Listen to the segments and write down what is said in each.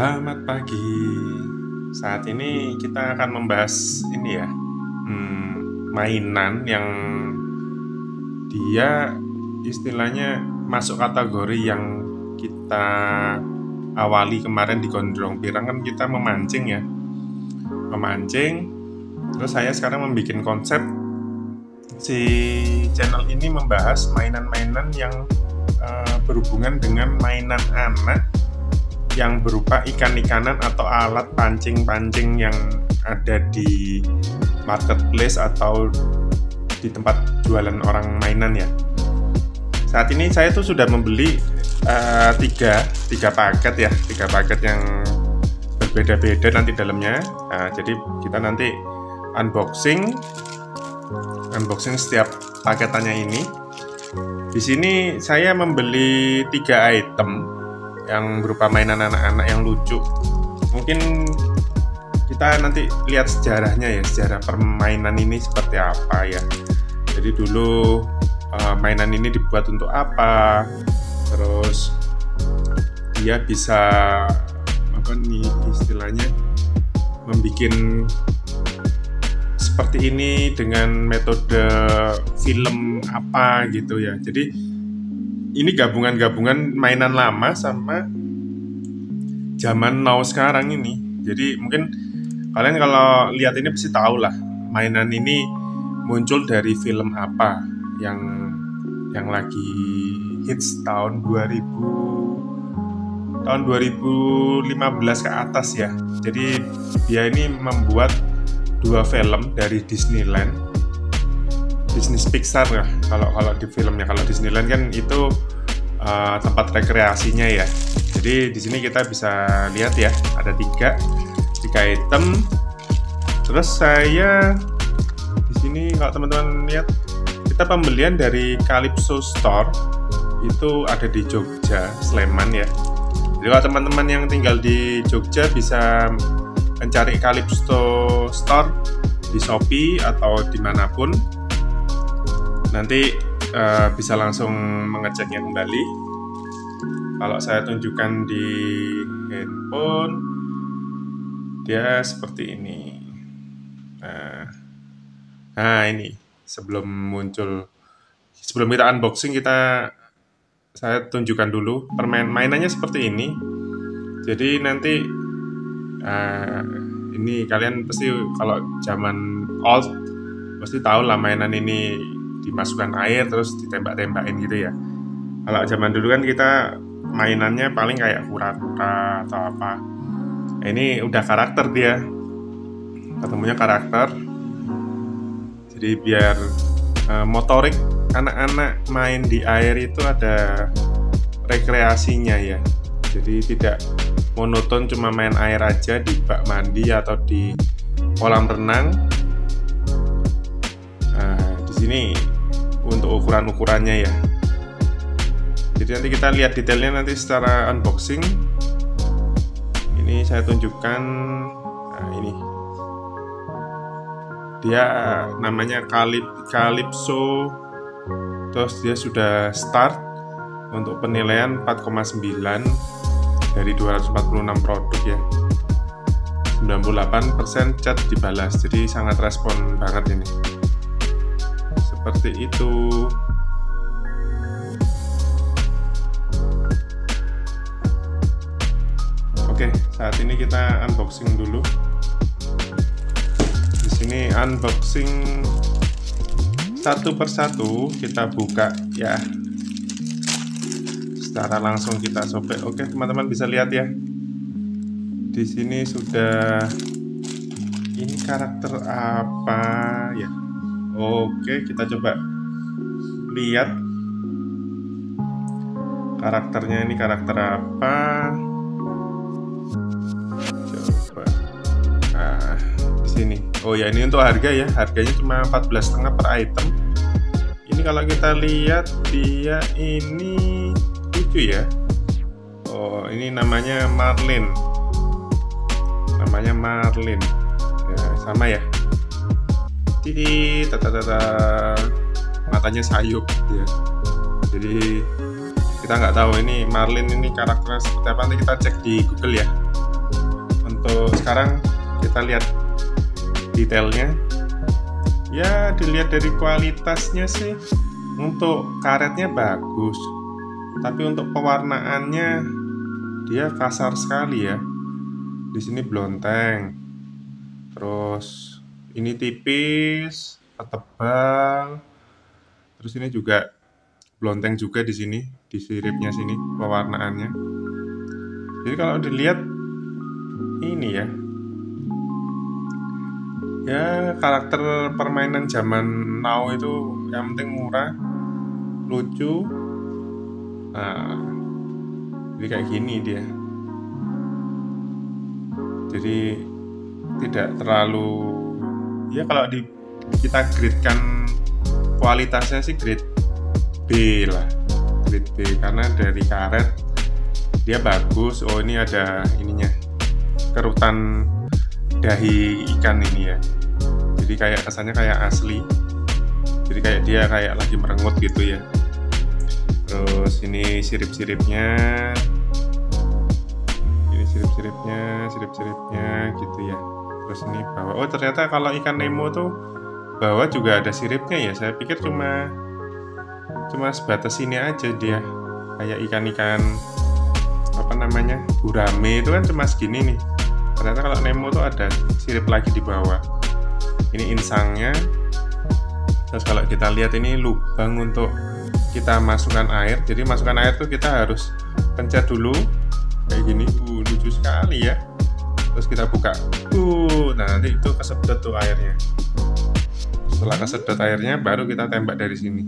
Selamat pagi. Saat ini kita akan membahas ini ya, mainan yang dia istilahnya masuk kategori yang kita awali kemarin di Gondrong Pirang. Kan kita memancing ya, terus saya sekarang membuat konsep si channel ini membahas mainan-mainan yang berhubungan dengan mainan anak yang berupa ikan-ikanan atau alat pancing-pancing yang ada di marketplace atau di tempat jualan orang mainan ya. Saat ini saya tuh sudah membeli tiga paket yang berbeda-beda nanti dalamnya. Jadi kita nanti unboxing setiap paketannya ini. Di sini saya membeli 3 item yang berupa mainan anak-anak yang lucu. Mungkin kita nanti lihat sejarahnya ya, sejarah permainan ini seperti apa ya. Jadi dulu mainan ini dibuat untuk apa, terus dia bisa apa nih istilahnya membuat seperti ini dengan metode film apa gitu ya. Jadi ini gabungan mainan lama sama zaman now sekarang ini. Jadi mungkin kalian kalau lihat ini pasti tahu lah mainan ini muncul dari film apa yang lagi hits tahun 2015 ke atas ya. Jadi dia ini membuat 2 film dari Disneyland, Disney Pixar lah kalau di filmnya. Kalau Disneyland kan itu tempat rekreasinya ya. Jadi di sini kita bisa lihat ya, ada tiga item. Terus saya di sini kalau teman-teman lihat, kita pembelian dari Calypso Store, itu ada di Jogja, Sleman ya. Jadi kalau teman-teman yang tinggal di Jogja bisa mencari Calypso Store di Shopee atau dimanapun. Nanti bisa langsung mengeceknya kembali. Kalau saya tunjukkan di handphone, dia seperti ini. Nah ini sebelum kita unboxing, saya tunjukkan dulu mainannya seperti ini. Jadi nanti ini kalian pasti kalau zaman old pasti tahu lah mainan ini dimasukkan air terus ditembak-tembakin gitu ya. Kalau zaman dulu kan kita mainannya paling kayak kura-kura atau apa. Ini udah karakter dia, ketemunya karakter. Jadi biar motorik anak-anak main di air itu ada rekreasinya ya. Jadi tidak monoton cuma main air aja di bak mandi atau di kolam renang. Di sini untuk ukurannya ya. Jadi nanti kita lihat detailnya nanti secara unboxing. Ini saya tunjukkan. Nah ini dia namanya Calypso. Terus dia sudah start untuk penilaian 4,9 dari 246 produk ya. 98% chat dibalas. Jadi sangat respon banget ini. Seperti itu. Oke, saat ini kita unboxing dulu. Di sini unboxing satu persatu kita buka ya. Secara langsung kita sobek. Oke, teman-teman bisa lihat ya. Di sini sudah ini karakter apa ya? Oke, kita coba lihat karakternya. Ini karakter apa? Coba. Di sini. Oh ya, ini untuk harga ya. Harganya cuma 14,5 per item. Ini kalau kita lihat dia ini lucu ya. Oh, ini namanya Marlin. Ya, sama ya. Matanya sayup ya. Jadi kita nggak tahu ini Marlin ini karakternya seperti apa. Nanti kita cek di Google ya. Untuk sekarang kita lihat detailnya. Ya, dilihat dari kualitasnya sih, untuk karetnya bagus, tapi untuk pewarnaannya dia kasar sekali ya. Di sini blonteng, terus ini tipis, tebal, terus ini juga blonteng juga di sini, di siripnya sini pewarnaannya. Jadi kalau dilihat ini ya, karakter permainan zaman now itu yang penting murah, lucu. Nah, jadi kayak gini dia. Jadi tidak terlalu, ya kalau kita gradekan kualitasnya sih grade B lah, grade B, karena dari karet dia bagus. Oh, ini ada ininya, kerutan dahi ikan ini ya, jadi kayak kesannya kayak asli, jadi kayak dia kayak lagi merengut gitu ya. Terus ini sirip-siripnya, ini sirip-siripnya gitu ya. Terus ini bawah, oh ternyata kalau ikan Nemo tuh bawah juga ada siripnya ya. Saya pikir cuma sebatas ini aja dia, kayak ikan-ikan apa namanya, gurame itu kan cuma segini nih. Ternyata kalau Nemo tuh ada sirip lagi di bawah. Ini insangnya. Terus kalau kita lihat ini lubang untuk kita masukkan air. Jadi masukkan air tuh kita harus pencet dulu kayak gini. Lucu sekali ya. Terus kita buka. Nah nanti itu kesedot tuh airnya. Setelah kesedot airnya baru kita tembak dari sini.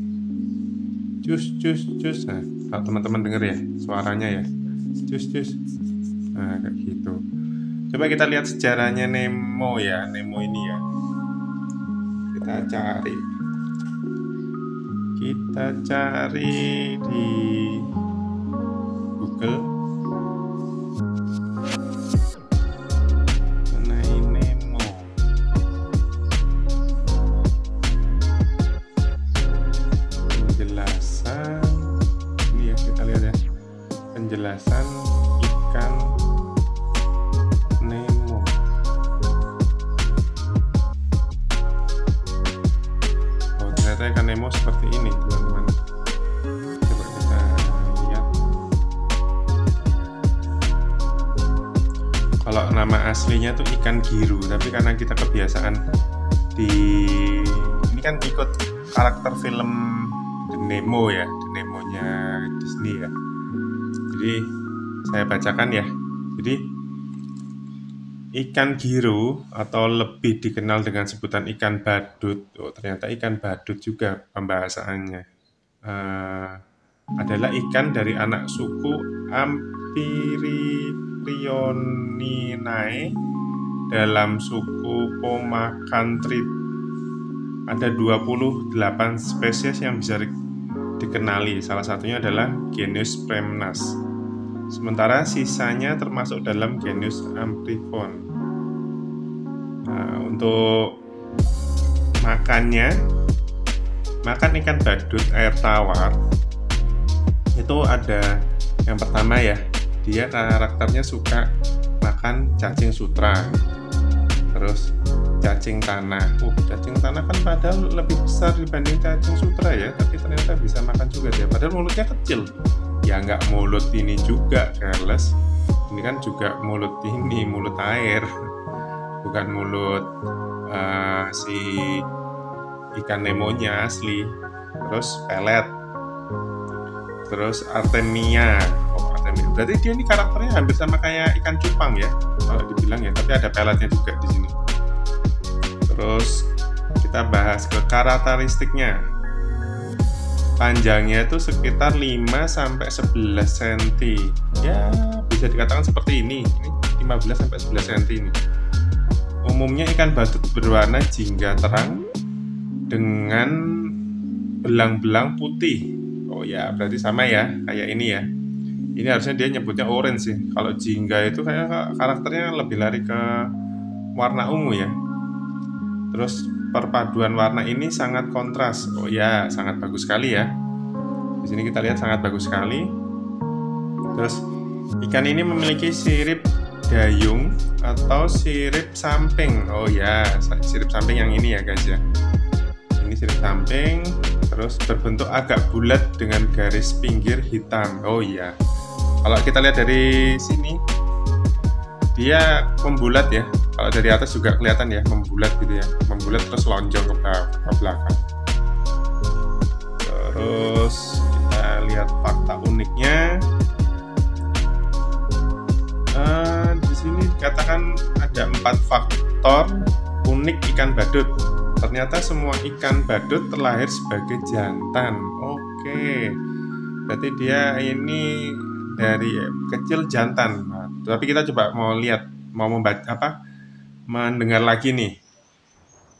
Cus. Nah, kalau teman-teman denger ya suaranya ya. Cus. Nah kayak gitu. Coba kita lihat sejarahnya Nemo ya, Nemo ini ya. Kita cari di Google. Mana ini Nemo? Penjelasan. Ini ya, kita lihat ya. Penjelasan ikan Nemo. Oh, ternyata ikan Nemo seperti ini, teman-teman. Coba kita lihat. Kalau nama aslinya tuh ikan giru, tapi karena kita kebiasaan ini kan ikut karakter film The Nemo ya, The Nemo-nya Disney ya. Jadi saya bacakan ya. Jadi ikan giru atau lebih dikenal dengan sebutan ikan badut, ternyata ikan badut juga pembahasannya, adalah ikan dari anak suku Amphiprionidae dalam suku Pomacantrid. Ada 28 spesies yang bisa dikenali, salah satunya adalah genus Premnas. Sementara sisanya termasuk dalam genus Amphibon. Nah, untuk makan ikan badut air tawar itu ada yang pertama ya, dia karakternya suka makan cacing sutra, terus cacing tanah. Cacing tanah kan padahal lebih besar dibanding cacing sutra ya, tapi ternyata bisa makan juga dia, padahal mulutnya kecil. Ya nggak mulut ini juga, Charles. Ini kan juga mulut air, bukan mulut si ikan Nemonya asli. Terus pelet, terus Artemia. Artemia. Berarti dia ini karakternya hampir sama kayak ikan cupang ya, kalau dibilang ya. Tapi ada peletnya juga di sini. Terus kita bahas ke karakteristiknya. Panjangnya itu sekitar 5-11 cm. Ya, bisa dikatakan seperti ini. Ini 15-11 cm ini. Umumnya ikan badut berwarna jingga terang dengan belang-belang putih. Oh ya, berarti sama ya, kayak ini ya. Ini harusnya dia nyebutnya orange sih. Kalau jingga itu kayak karakternya lebih lari ke warna ungu ya. Terus perpaduan warna ini sangat kontras. Oh ya, sangat bagus sekali ya. Di sini kita lihat sangat bagus sekali. Terus ikan ini memiliki sirip dayung atau sirip samping. Oh ya, sirip samping yang ini ya guys ya. Ini sirip samping, terus berbentuk agak bulat dengan garis pinggir hitam. Oh iya, kalau kita lihat dari sini dia membulat ya. Kalau dari atas juga kelihatan ya, membulat gitu ya, membulat terus lonjong ke belakang. Terus kita lihat fakta uniknya. Di sini dikatakan ada 4 faktor unik ikan badut. Ternyata semua ikan badut terlahir sebagai jantan. Oke, berarti dia ini dari kecil jantan. Nah, tapi kita coba mau lihat, mau mendengar lagi nih.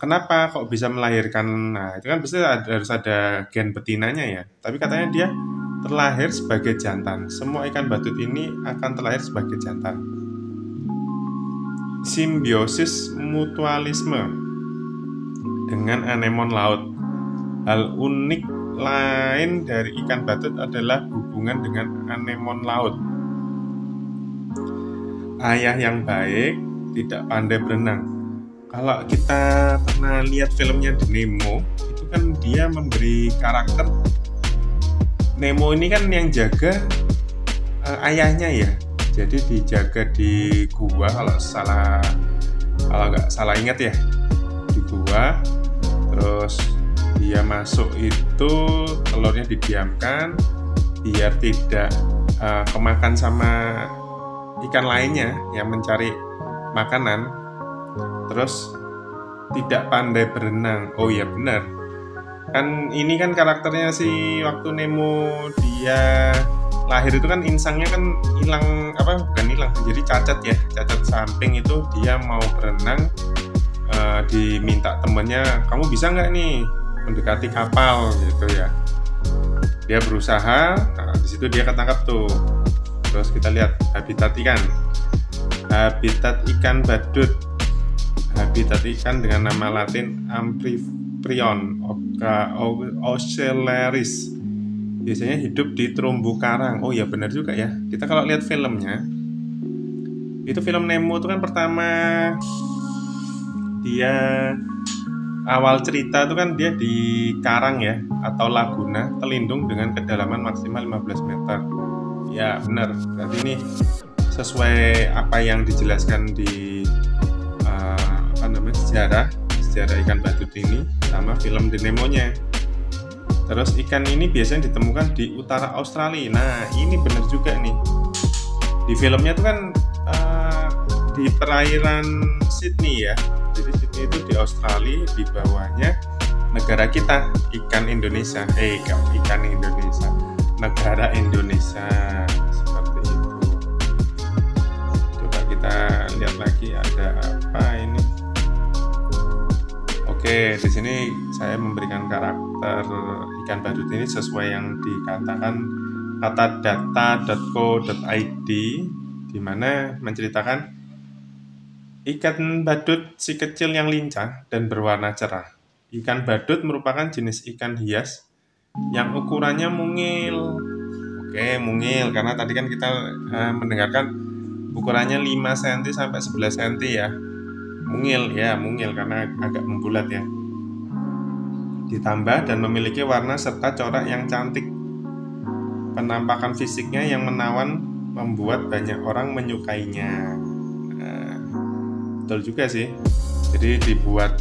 Kenapa kok bisa melahirkan? Nah, itu kan pasti harus ada gen betinanya ya. Tapi katanya dia terlahir sebagai jantan. Semua ikan badut ini akan terlahir sebagai jantan. Simbiosis mutualisme dengan anemon laut. Hal unik lain dari ikan badut adalah hubungan dengan anemon laut. Ayah yang baik tidak pandai berenang. Kalau kita pernah lihat filmnya The Nemo, itu kan dia memberi karakter Nemo ini kan yang jaga ayahnya ya. Jadi dijaga di gua kalau nggak salah ingat ya, di gua. Terus dia masuk itu telurnya didiamkan biar tidak kemakan sama ikan lainnya yang mencari makanan. Terus tidak pandai berenang. Oh iya benar. Kan ini kan karakternya si waktu Nemo dia lahir itu kan insangnya kan hilang, bukan hilang, jadi cacat ya, cacat samping. Itu dia mau berenang, diminta temennya, kamu bisa nggak nih mendekati kapal gitu ya. Dia berusaha, nah disitu dia ketangkap tuh. Terus kita lihat habitat ikan badut. Habitat ikan dengan nama latin Amphiprion ocellaris. Biasanya hidup di terumbu karang. Oh ya benar juga ya. Kita kalau lihat filmnya, itu film Nemo itu kan pertama dia awal cerita itu kan dia di karang ya, atau laguna terlindung dengan kedalaman maksimal 15 meter. Ya benar. Berarti ini sesuai apa yang dijelaskan di sejarah ikan badut ini sama film The Nemo-nya. Terus ikan ini biasanya ditemukan di utara Australia. Nah ini benar juga nih. Di filmnya tuh kan di perairan Sydney ya. Jadi Sydney itu di Australia, di bawahnya negara kita, ikan Indonesia. Negara Indonesia seperti itu. Coba kita lihat lagi ada apa ini. Oke, di sini saya memberikan karakter ikan badut ini sesuai yang dikatakan kata data.co.id, di mana menceritakan ikan badut si kecil yang lincah dan berwarna cerah. Ikan badut merupakan jenis ikan hias yang ukurannya mungil. Oke, mungil karena tadi kan kita mendengarkan ukurannya 5 cm sampai 11 cm ya. Mungil karena agak membulat ya. Ditambah dan memiliki warna serta corak yang cantik. Penampakan fisiknya yang menawan membuat banyak orang menyukainya. Nah, betul juga sih. Jadi dibuat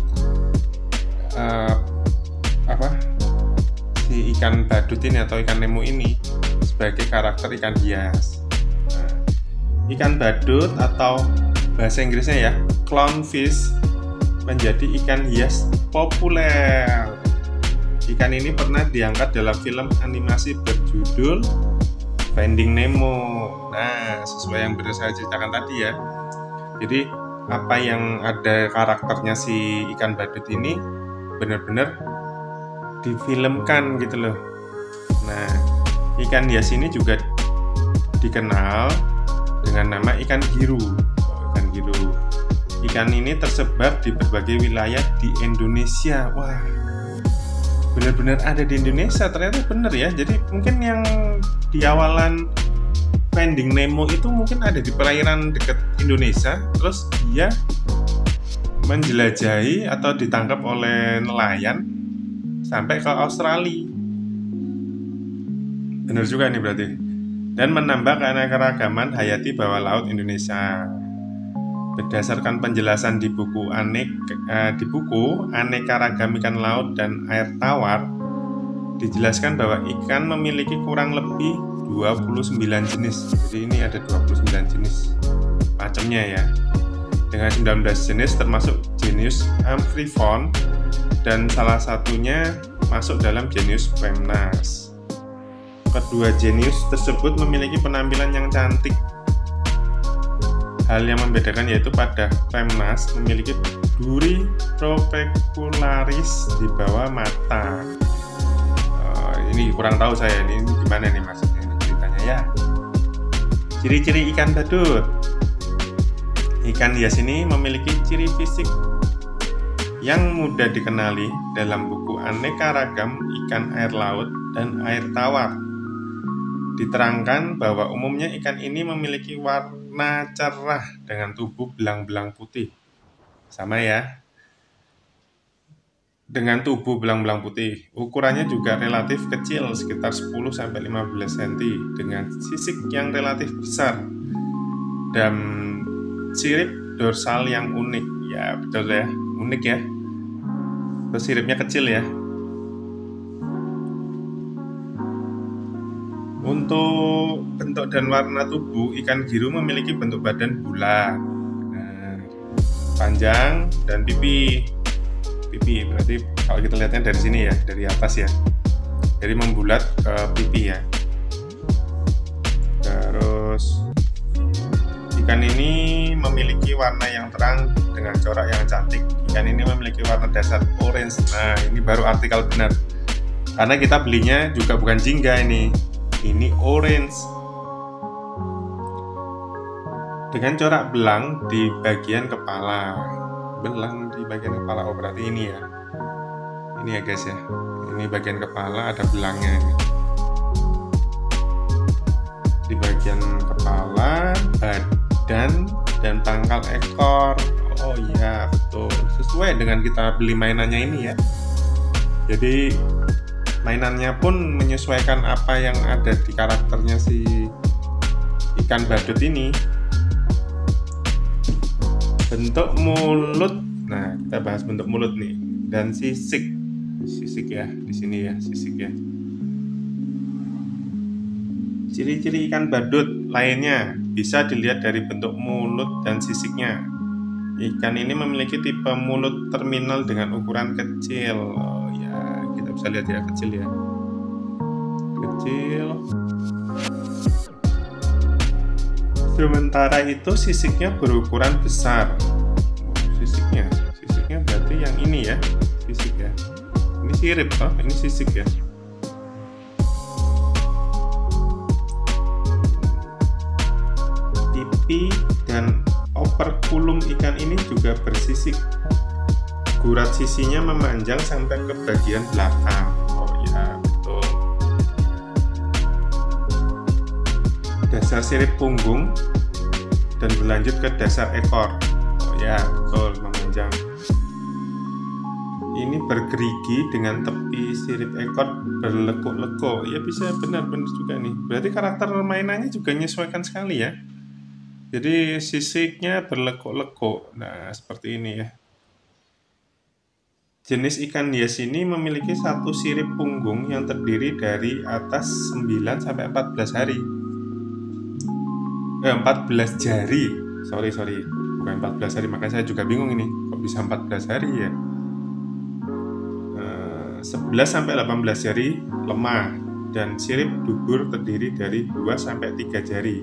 si ikan badut ini atau ikan Nemo ini sebagai karakter ikan hias. Nah, ikan badut atau bahasa Inggrisnya ya, clownfish, menjadi ikan hias populer. Ikan ini pernah diangkat dalam film animasi berjudul Finding Nemo. Nah, sesuai yang benar saya ceritakan tadi ya. Jadi apa yang ada karakternya si ikan badut ini benar-benar difilmkan gitu loh. Nah, ikan hias ini juga dikenal dengan nama ikan giru. Ikan ini tersebar di berbagai wilayah di Indonesia. Wah, benar-benar ada di Indonesia, ternyata benar ya. Jadi mungkin yang di awalan Finding Nemo itu mungkin ada di perairan dekat Indonesia, terus dia menjelajahi atau ditangkap oleh nelayan sampai ke Australia. Benar juga nih berarti. Dan menambah keanekaragaman hayati bawah laut Indonesia. Berdasarkan penjelasan di buku Aneka Ragam Ikan Laut dan Air Tawar, dijelaskan bahwa ikan memiliki kurang lebih 29 jenis. Jadi ini ada 29 jenis macamnya ya. Dengan 19 jenis termasuk jenius Amphiphon dan salah satunya masuk dalam jenius Phemnas. Kedua jenius tersebut memiliki penampilan yang cantik. Hal yang membedakan yaitu pada Phemnas memiliki duri trabecularis di bawah mata. Ini kurang tahu saya ini gimana nih maksudnya ini ceritanya ya. Ciri-ciri ikan badut. Ikan hias ini memiliki ciri fisik yang mudah dikenali dalam buku Aneka Ragam Ikan Air Laut dan Air Tawar. Diterangkan bahwa umumnya ikan ini memiliki warna cerah dengan tubuh belang-belang putih. Sama ya. Dengan tubuh belang-belang putih, ukurannya juga relatif kecil, sekitar 10-15 cm, dengan sisik yang relatif besar dan sirip dorsal yang unik. Ya betul ya, unik ya. Terus siripnya kecil ya. Untuk bentuk dan warna tubuh, ikan giru memiliki bentuk badan bulat, panjang, dan pipi berarti kalau kita lihatnya dari sini ya, dari atas ya, jadi membulat ke pipi ya. Terus ikan ini memiliki warna yang terang dengan corak yang cantik. Ikan ini memiliki warna dasar orange. Nah ini baru artikel benar, karena kita belinya juga bukan jingga ini orange dengan corak belang di bagian kepala. Belang di bagian kepala, oh berarti ini ya guys ya, ini bagian kepala ada belangnya ini. Di bagian kepala, badan, dan pangkal ekor. Oh iya betul, sesuai dengan kita beli mainannya ini ya. Jadi mainannya pun menyesuaikan apa yang ada di karakternya si ikan badut ini. Bentuk mulut, nah kita bahas bentuk mulut nih, dan sisik ya, di sini ya sisik ya. Ciri-ciri ikan badut lainnya bisa dilihat dari bentuk mulut dan sisiknya. Ikan ini memiliki tipe mulut terminal dengan ukuran kecil. Oh ya, kita bisa lihat ya, kecil ya, kecil. Sementara itu sisiknya berukuran besar. Sisiknya berarti yang ini ya, sisik ya. Ini sirip toh, ini sisik ya. Pipi dan operculum ikan ini juga bersisik. Gurat sisinya memanjang sampai ke bagian belakang. Oh ya, betul. Dasar sirip punggung dan berlanjut ke dasar ekor. Oh ya, betul, memanjang. Ini bergerigi dengan tepi sirip ekor berlekuk-lekuk. Ya bisa, benar-benar juga nih. Berarti karakter mainannya juga menyesuaikan sekali ya. Jadi sisiknya berlekuk-lekuk. Nah, seperti ini ya. Jenis ikan hias ini memiliki satu sirip punggung yang terdiri dari atas 9-14 hari. 14 jari. Sorry. Bukan 14 hari, makanya saya juga bingung ini. Kok bisa 14 hari ya? 11-18 jari lemah dan sirip dubur terdiri dari 2-3 jari.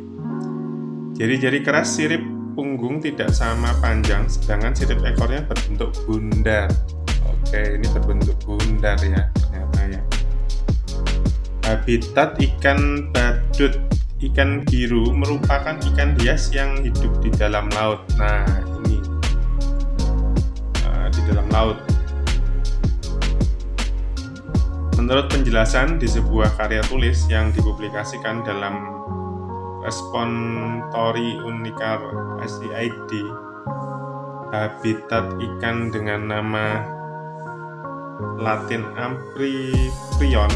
Jari-jari keras sirip punggung tidak sama panjang, sedangkan sirip ekornya berbentuk bundar. Oke, ini berbentuk bundar ya ternyata ya. Habitat ikan badut ikan biru merupakan ikan hias yang hidup di dalam laut. Nah, ini di dalam laut. Menurut penjelasan di sebuah karya tulis yang dipublikasikan dalam Espontori unicar SIID, habitat ikan dengan nama Latin Amphiprion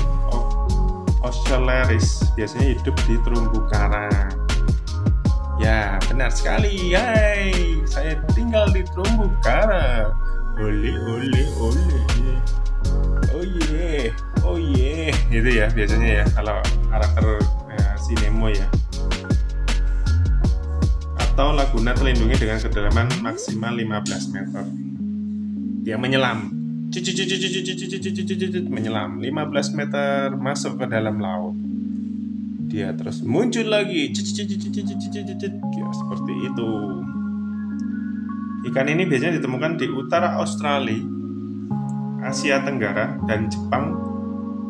Ocellaris, biasanya hidup di terumbu karang. Ya, benar sekali. Hai, saya tinggal di terumbu karang. Ole. Oh yeah. Gitu ya biasanya ya kalau karakter si Nemo ya. Atau laguna terlindungi dengan kedalaman maksimal 15 meter. Dia menyelam. Menyelam 15 meter masuk ke dalam laut. Dia terus muncul lagi. Ya, seperti itu. Ikan ini biasanya ditemukan di utara Australia, Asia Tenggara, dan Jepang,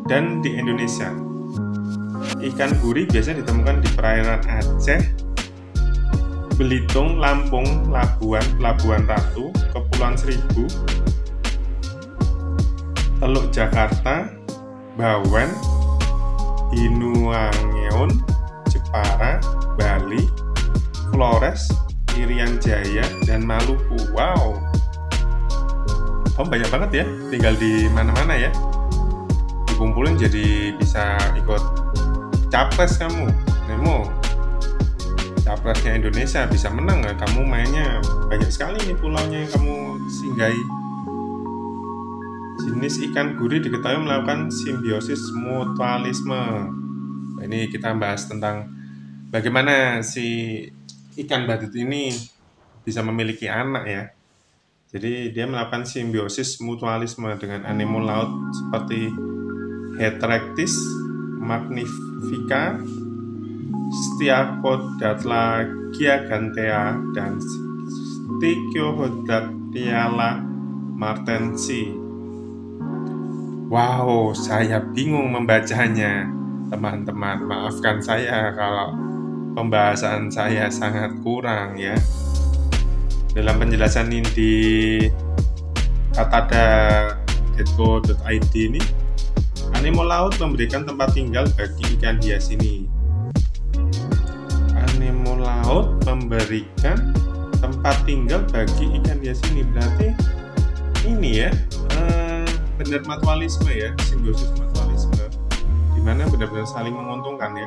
dan di Indonesia. Ikan gurih biasanya ditemukan di perairan Aceh, Belitung, Lampung, Pelabuhan Ratu, Kepulauan Seribu, Teluk Jakarta, Bawen, Hinuangeon, Jepara, Bali, Flores, Irian Jaya, dan Maluku. Wow, banyak banget ya, tinggal di mana-mana ya. Dikumpulin jadi bisa ikut capres kamu, Nemo. Capresnya Indonesia bisa menang ya. Kamu mainnya banyak sekali nih pulaunya yang kamu singgahi. Jenis ikan gurih diketahui melakukan simbiosis mutualisme. Nah, ini kita bahas tentang bagaimana si ikan badut ini bisa memiliki anak ya. Jadi dia melakukan simbiosis mutualisme dengan anemon laut seperti Heteractis magnifica, Stiacodatla gigantea, dan Stichodatella martensi. Wow, saya bingung membacanya, teman-teman. Maafkan saya kalau pembahasan saya sangat kurang ya. Dalam penjelasan ini di katada.getco.id ini, anemon laut memberikan tempat tinggal bagi ikan hias ini. Anemon laut memberikan tempat tinggal bagi ikan hias ini, berarti ini ya, benar mutualisme ya, simbiosis mutualisme, dimana benar-benar saling menguntungkan ya.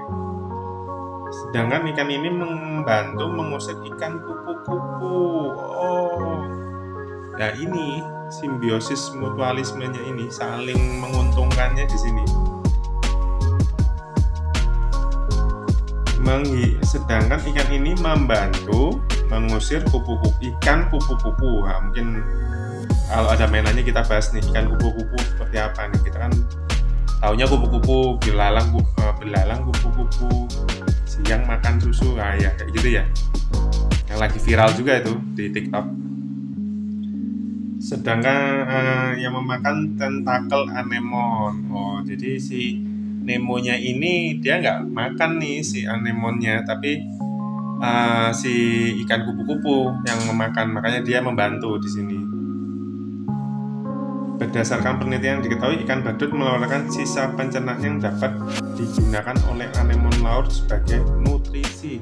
Sedangkan ikan ini membantu mengusir ikan kupu-kupu. Oh, nah ini simbiosis mutualismenya ini, saling menguntungkannya di sini. Sedangkan ikan ini membantu mengusir ikan kupu-kupu. Nah, mungkin kalau ada mainannya kita bahas nih, ikan kupu-kupu seperti apa nih. Kita kan taunya kupu-kupu, belalang kupu-kupu, siang makan susu, ya kayak gitu ya. Yang lagi viral juga itu di TikTok. Sedangkan yang memakan tentakel anemon. Oh, jadi si Nemonya ini dia nggak makan nih si anemonnya, tapi si ikan kupu-kupu yang memakan, makanya dia membantu di sini. Berdasarkan penelitian diketahui ikan badut mengeluarkan sisa pencernaan yang dapat digunakan oleh anemon laut sebagai nutrisi.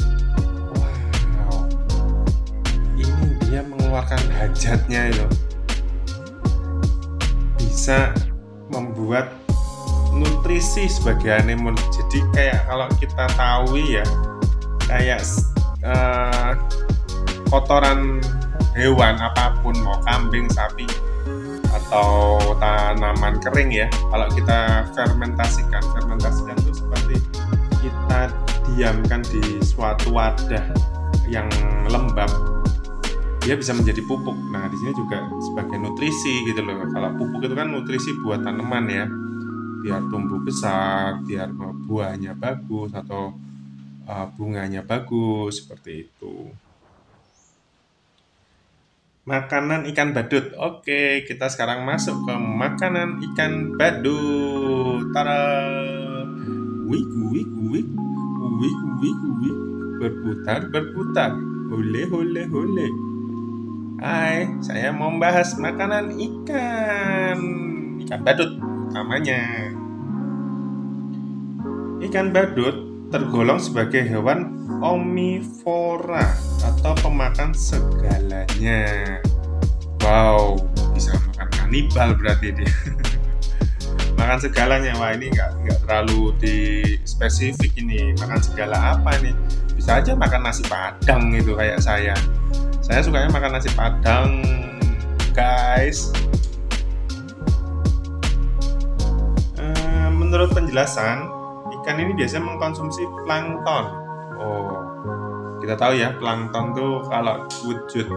Wow, ini dia mengeluarkan hajatnya itu, bisa membuat nutrisi sebagai anemon. Jadi kayak kalau kita tahu ya, kayak kotoran hewan apapun, mau kambing, sapi, atau tanaman kering ya, kalau kita fermentasikan itu seperti kita diamkan di suatu wadah yang lembab, dia bisa menjadi pupuk. Nah, di sini juga sebagai nutrisi gitu loh. Kalau pupuk itu kan nutrisi buat tanaman ya, biar tumbuh besar, biar buahnya bagus atau bunganya bagus, seperti itu. Makanan ikan badut. Oke, kita sekarang masuk ke makanan ikan badut. Tara, wik, berputar. Hole. Hai, saya mau membahas makanan ikan badut utamanya. Ikan badut tergolong sebagai hewan omnivora atau pemakan segalanya. Wow, bisa makan kanibal berarti dia. Makan segalanya. Wah, ini nggak terlalu di spesifik ini. Makan segala apa nih? Bisa aja makan nasi padang gitu kayak saya. Saya sukanya makan nasi padang, guys. Menurut penjelasan, ikan ini biasanya mengkonsumsi plankton. Oh, kita tahu ya, plankton tuh kalau wujud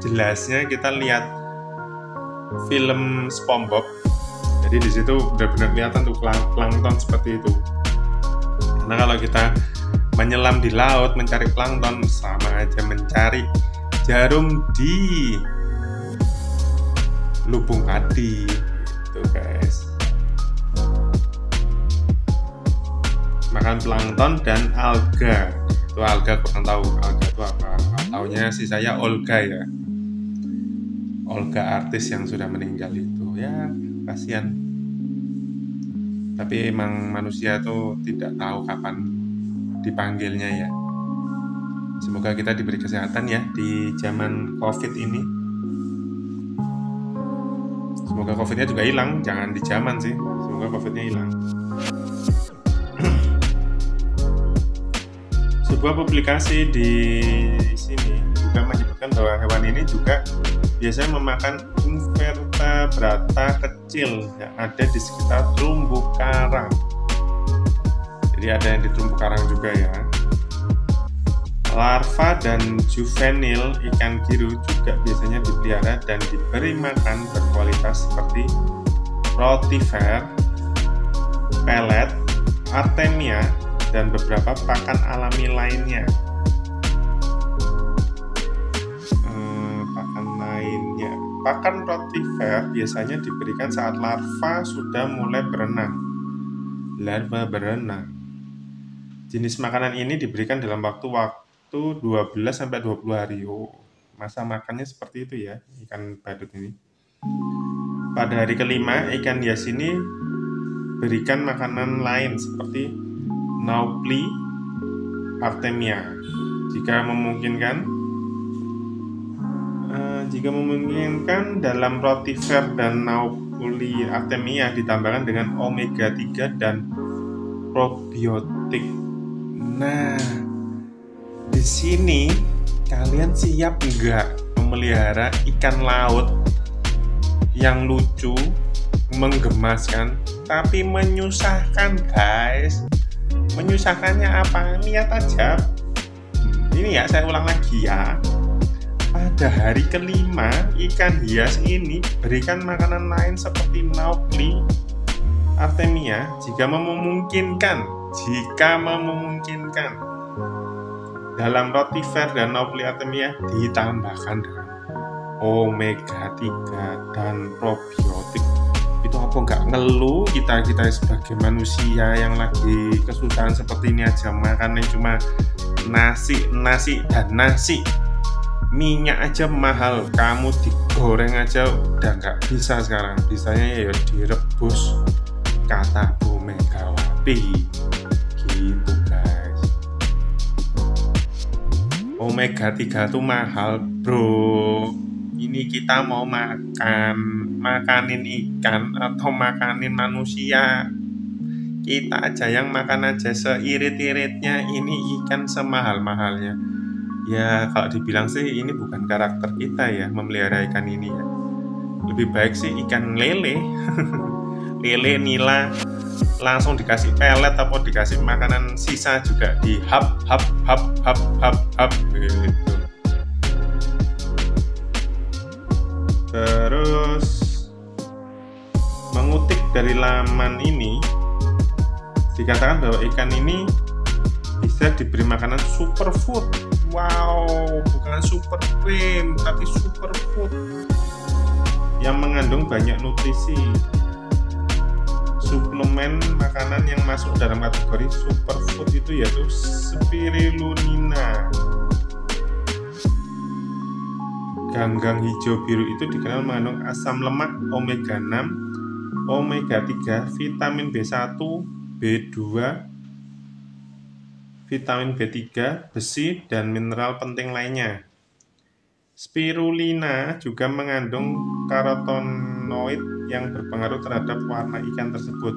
jelasnya kita lihat film SpongeBob. Jadi di situ benar-benar kelihatan tuh plankton seperti itu. Karena kalau kita menyelam di laut mencari plankton sama aja mencari jarum di lubung padi, gitu guys. Makan plankton dan alga. Itu alga kurang tahu alga itu apa. Taunya sih saya Olga ya. Olga artis yang sudah meninggal itu. Ya, kasihan. Tapi emang manusia tuh tidak tahu kapan dipanggilnya ya. Semoga kita diberi kesehatan ya di zaman COVID ini. Semoga COVID-nya juga hilang, jangan di zaman sih. Semoga COVID-nya hilang. Sebuah publikasi di sini juga menyebutkan bahwa hewan ini juga biasanya memakan invertebrata kecil yang ada di sekitar terumbu karang. Jadi ada yang di terumbu karang juga ya. Larva dan juvenil ikan biru juga biasanya dipelihara dan diberi makan berkualitas seperti rotifer, pelet, artemia, dan beberapa pakan alami lainnya. Pakan rotifer biasanya diberikan saat larva sudah mulai berenang. Larva berenang. Jenis makanan ini diberikan dalam waktu 12-20 hari. Oh, masa makannya seperti itu ya, ikan badut ini. Pada hari kelima, ikan hias ini berikan makanan lain seperti Naupli, artemia. Jika memungkinkan dalam rotifer dan Naupli artemia ditambahkan dengan omega 3 dan probiotik. Nah, di sini kalian siap nggak memelihara ikan laut yang lucu, menggemaskan, tapi menyusahkan, guys? Menyusahkannya apa? Lihat aja. Ini ya, saya ulang lagi ya. Pada hari kelima, ikan hias ini berikan makanan lain seperti Naupli, artemia jika memungkinkan. Dalam rotifer dan Naupli artemia ditambahkan dengan omega 3 dan probiotik. Itu apa nggak ngeluh kita sebagai manusia yang lagi kesusahan seperti ini aja makannya cuma nasi dan nasi. Minyak aja mahal, kamu digoreng aja udah nggak bisa sekarang. Bisanya ya direbus, kata Bu Megawati. Gitu guys. Omega 3 tuh mahal bro. Ini kita mau makanin ikan atau makanin manusia? Kita aja yang makan aja seirit-iritnya, ini ikan semahal-mahalnya. Ya kalau dibilang sih ini bukan karakter kita ya memelihara ikan ini ya. Lebih baik sih ikan lele. Lele nila langsung dikasih pelet atau dikasih makanan sisa juga di hap gitu. Terus mengutip dari laman ini dikatakan bahwa ikan ini bisa diberi makanan superfood. Wow, bukan super cream tapi superfood yang mengandung banyak nutrisi. Suplemen makanan yang masuk dalam kategori superfood itu yaitu spirulina. Ganggang hijau biru itu dikenal mengandung asam lemak omega 6, omega 3, vitamin B1, B2, vitamin B3, besi, dan mineral penting lainnya. Spirulina juga mengandung karotenoid yang berpengaruh terhadap warna ikan tersebut.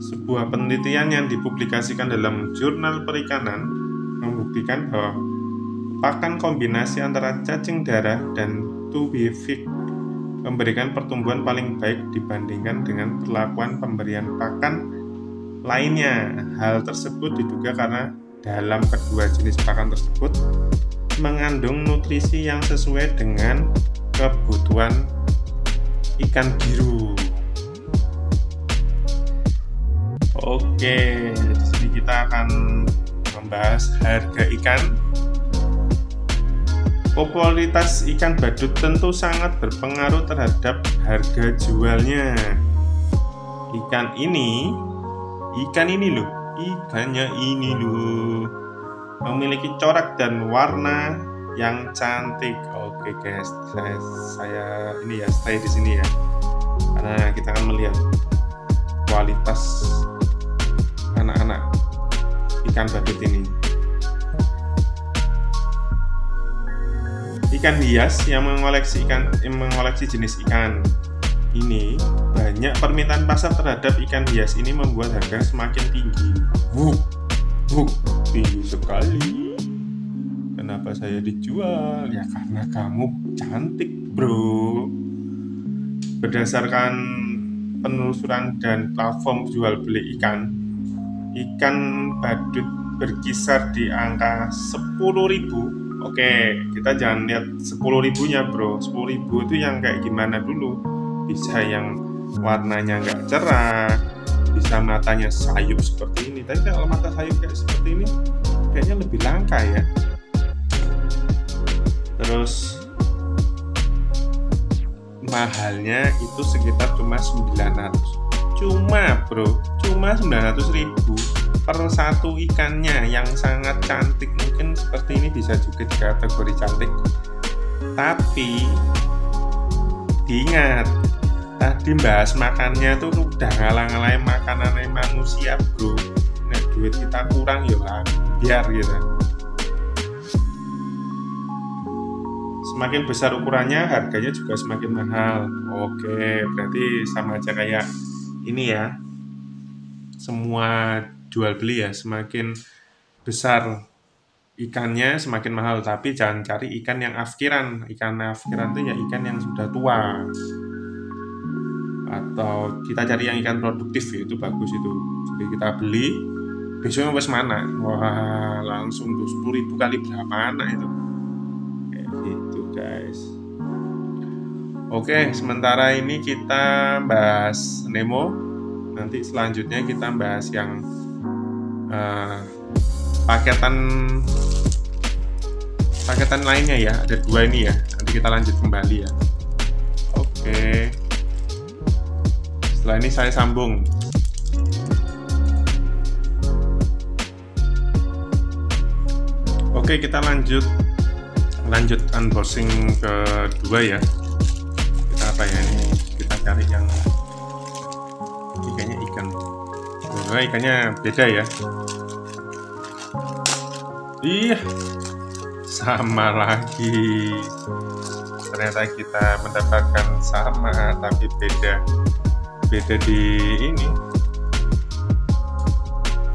Sebuah penelitian yang dipublikasikan dalam jurnal perikanan membuktikan bahwa pakan kombinasi antara cacing darah dan tubifik memberikan pertumbuhan paling baik dibandingkan dengan perlakuan pemberian pakan lainnya. Hal tersebut diduga karena dalam kedua jenis pakan tersebut mengandung nutrisi yang sesuai dengan kebutuhan ikan biru. Oke, di sini kita akan membahas harga ikan. Popularitas ikan badut tentu sangat berpengaruh terhadap harga jualnya. Ikannya ini loh, memiliki corak dan warna yang cantik. Oke guys, saya ini ya stay di sini ya, karena kita akan melihat kualitas anak-anak ikan badut ini. Ikan hias yang mengoleksi jenis ikan ini, banyak permintaan pasar terhadap ikan hias ini membuat harga semakin tinggi. Tinggi sekali. Kenapa saya dijual? Ya karena kamu cantik, bro. Berdasarkan penelusuran dan platform jual beli ikan badut berkisar di angka 10.000. Oke, kita jangan lihat 10.000-nya, bro. 10.000 itu yang kayak gimana dulu? Bisa yang warnanya nggak cerah, bisa matanya sayup seperti ini. Tapi kalau mata sayup kayak seperti ini, kayaknya lebih langka ya. Terus mahalnya itu sekitar cuma 900. Cuma 900.000 per satu ikannya yang sangat cantik. Mungkin seperti ini bisa juga dikategori cantik. Tapi diingat, tadi bahas makannya tuh udah ngalang-ngalain makanannya manusia, bro. Nek duit kita kurang ya biar gitu. Semakin besar ukurannya, harganya juga semakin mahal. Oke, berarti sama aja kayak ini ya. Semua jual beli ya, semakin besar ikannya semakin mahal. Tapi jangan cari ikan yang afkiran. Ikan afkiran itu ya ikan yang sudah tua. Atau kita cari yang ikan produktif ya, itu bagus itu. Jadi kita beli, besoknya wes mana? Wah, langsung 10.000 kali berapa anak itu. Gitu guys. Oke, sementara ini kita bahas Nemo. Nanti selanjutnya kita bahas yang paketan lainnya ya. Ada 2 ini ya. Nanti kita lanjut kembali ya. Oke. Setelah ini saya sambung. Oke, kita lanjut unboxing kedua ya. Kita apa ya ini? Kita cari yang ikannya ikan. Oh, ikannya beda ya. Iya, sama lagi. Ternyata kita mendapatkan sama tapi beda di ini,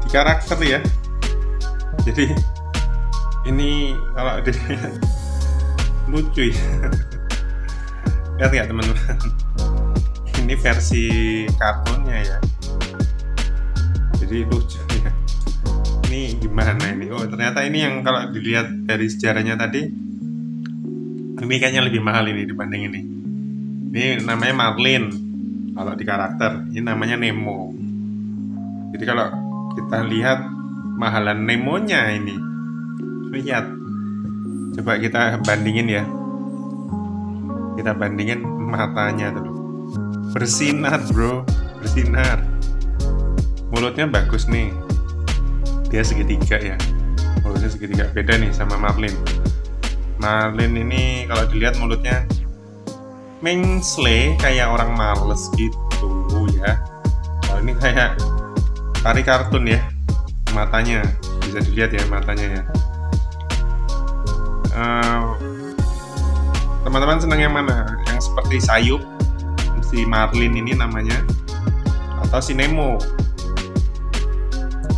di karakter ya. Jadi ini kalau dilihat lucu ya. Lihat ya teman-teman, ini versi kartunnya ya, jadi lucu ya. Ini gimana ini? Oh ternyata ini yang kalau dilihat dari sejarahnya tadi, ini kayaknya lebih mahal ini dibanding ini. Ini namanya Marlin kalau di karakter, ini namanya Nemo. Jadi kalau kita lihat mahalan Nemonya ini, lihat, coba kita bandingin ya. Kita bandingin matanya tuh, bersinar bro, bersinar. Mulutnya bagus nih, dia segitiga ya, mulutnya segitiga. Beda nih sama Marlin. Marlin ini kalau dilihat mulutnya mengsle, kayak orang males gitu ya. Kalau ini kayak tari kartun ya, matanya bisa dilihat ya matanya ya. Teman-teman senang yang mana? Yang seperti Sayup, si Marlin ini namanya, atau si Nemo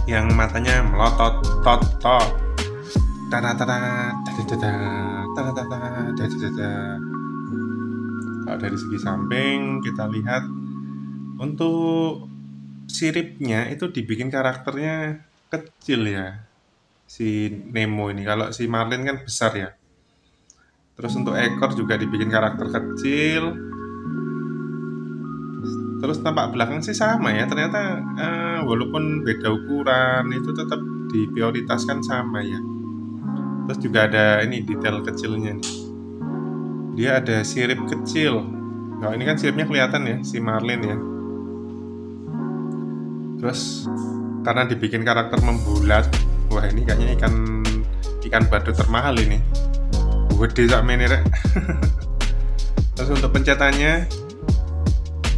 yang matanya melotot tot tot. Kalau dari segi samping kita lihat untuk siripnya itu dibikin karakternya kecil ya, si Nemo ini. Kalau si Marlin kan besar ya. Terus untuk ekor juga dibikin karakter kecil. Terus tampak belakang sih sama ya. Ternyata walaupun beda ukuran itu tetap diprioritaskan sama ya. Terus juga ada ini detail kecilnya nih. Dia ada sirip kecil. Nah, ini kan siripnya kelihatan ya, si Marlin ya. Terus karena dibikin karakter membulat, wah ini kayaknya ikan badut termahal ini. Gede sak meneh rek. Terus untuk pencetannya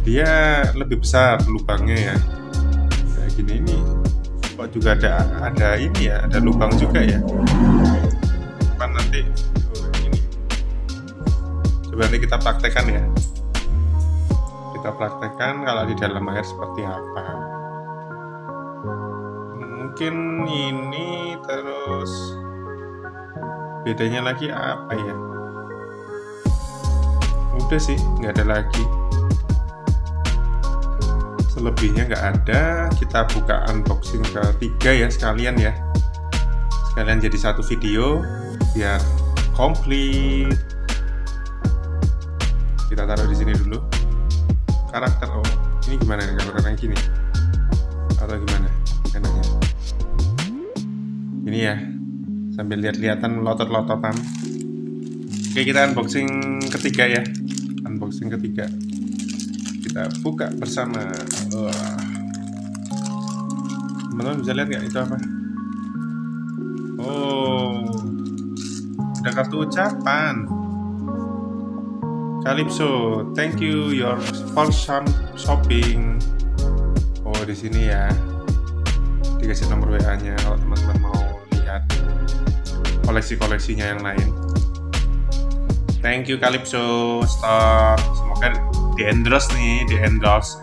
dia lebih besar lubangnya ya. Kayak gini ini kok juga ada ini ya, ada lubang juga ya. Kan nanti ini. Coba nanti kita praktekkan ya. Kita praktekkan kalau di dalam air seperti apa. Mungkin ini terus bedanya lagi apa ya? Udah sih, nggak ada lagi. Selebihnya nggak ada. Kita buka unboxing ketiga ya sekalian ya. Sekalian jadi satu video biar komplit. Kita taruh di sini dulu. Karakter, oh ini gimana nih kalau kayak gini? Atau gimana enaknya? Ini ya, sambil lihat-lihatan melotot-lototan. Oke, kita unboxing ketiga ya. Unboxing ketiga. Kita buka bersama. Teman-teman bisa lihat nggak itu apa? Oh, ada kartu ucapan. Calypso, thank you for shopping. Oh, di sini ya. Dikasih nomor WA-nya kalau teman-teman mau lihat koleksi-koleksinya yang lain. Thank you Calypso Store. Semoga di-endorse nih, endorse.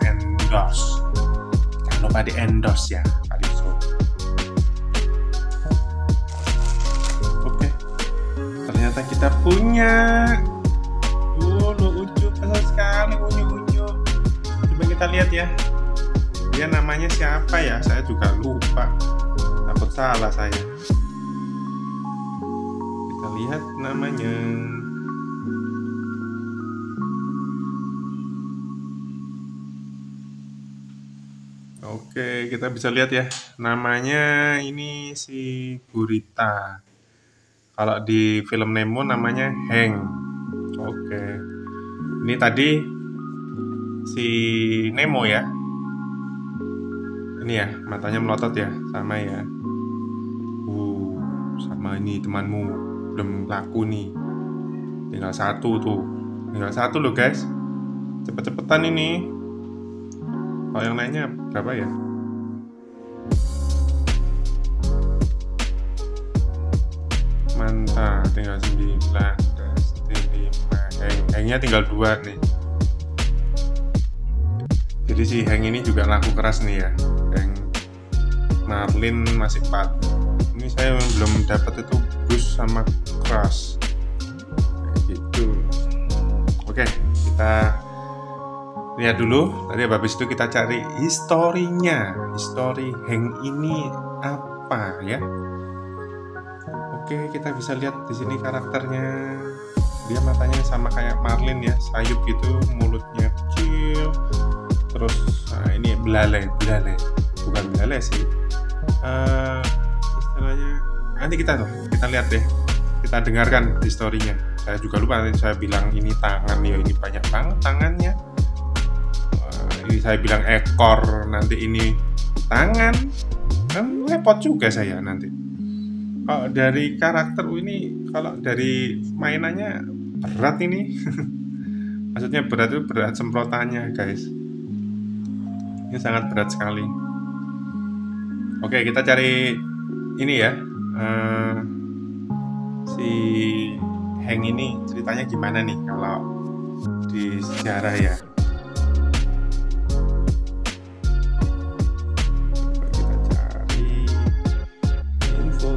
Jangan lupa di-endorse ya Calypso. Oke. Ternyata kita punya. Lucu besar sekali unyu-unyu. Coba kita lihat ya. Dia namanya siapa ya? Saya juga lupa. Takut salah saya. Kita lihat namanya. Oke, kita bisa lihat ya. Namanya ini si Gurita. Kalau di film Nemo namanya Hank. Oke. Ini tadi si Nemo ya. Ini ya, matanya melotot ya, sama ya. Sama ini temanmu belum laku nih. Tinggal satu tuh. Tinggal satu loh guys. Cepet-cepetan ini. Kalau yang lainnya berapa ya? Mantap, tinggal 9, 5. Hangnya tinggal 2 nih. Jadi si Hank ini juga laku keras nih ya. Hank Marlin masih 4. Ini saya belum dapat itu Bruce sama Crush. Gitu. Oke, kita lihat dulu. Tadi habis itu kita cari historinya. Histori Hank ini apa ya? Oke, kita bisa lihat di sini karakternya. Dia matanya sama kayak Marlin ya, sayup gitu, mulutnya kecil. Terus ini belalai, bukan belalai sih. Istilahnya nanti kita lihat deh, kita dengarkan historinya. Saya juga lupa, nanti saya bilang ini tangan ya, ini banyak banget tangannya. Ini saya bilang ekor, nanti ini tangan, kan repot juga saya nanti. Kalau dari karakter ini, kalau dari mainannya berat ini. Maksudnya berat itu berat semprotannya guys. Ini sangat berat sekali. Oke, kita cari ini ya, si Hank ini ceritanya gimana nih kalau di sejarah ya. Kita cari info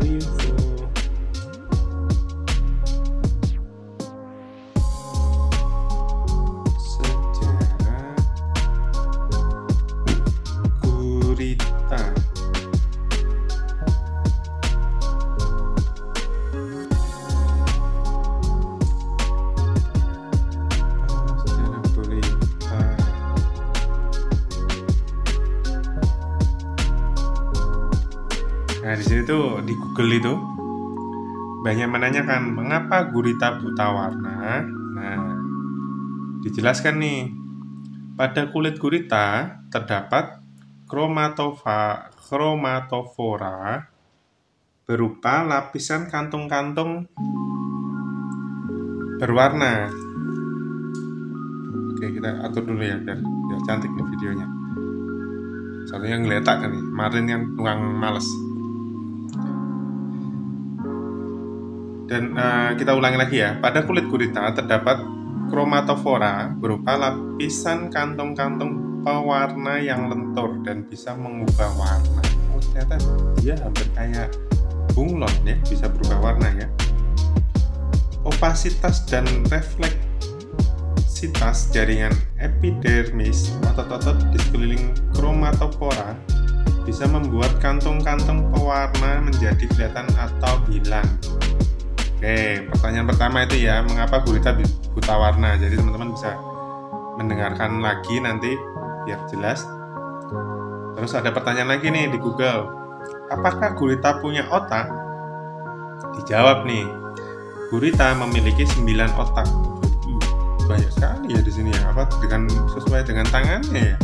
sejarah gurita. Nah, di sini tuh di Google itu banyak menanyakan mengapa gurita buta warna. Nah, dijelaskan nih, pada kulit gurita terdapat kromatofora berupa lapisan kantung-kantung berwarna. Oke, kita atur dulu ya biar cantik nih videonya. Soalnya yang ngeletak kan nih, kemarin yang tukang males. Dan kita ulangi lagi ya, pada kulit gurita terdapat kromatofora berupa lapisan kantung-kantung pewarna yang lentur dan bisa mengubah warna. Oh, ternyata dia hampir kayak bunglon ya, bisa berubah warna ya. Opasitas dan refleksitas jaringan epidermis otot-otot di sekeliling kromatofora bisa membuat kantung-kantung pewarna menjadi kelihatan atau hilang. Oke, pertanyaan pertama itu ya, mengapa gurita buta warna? Jadi teman-teman bisa mendengarkan lagi nanti biar jelas. Terus ada pertanyaan lagi nih di Google, apakah gurita punya otak? Dijawab nih, gurita memiliki 9 otak. Banyak sekali ya di sini ya, sesuai dengan tangannya ya.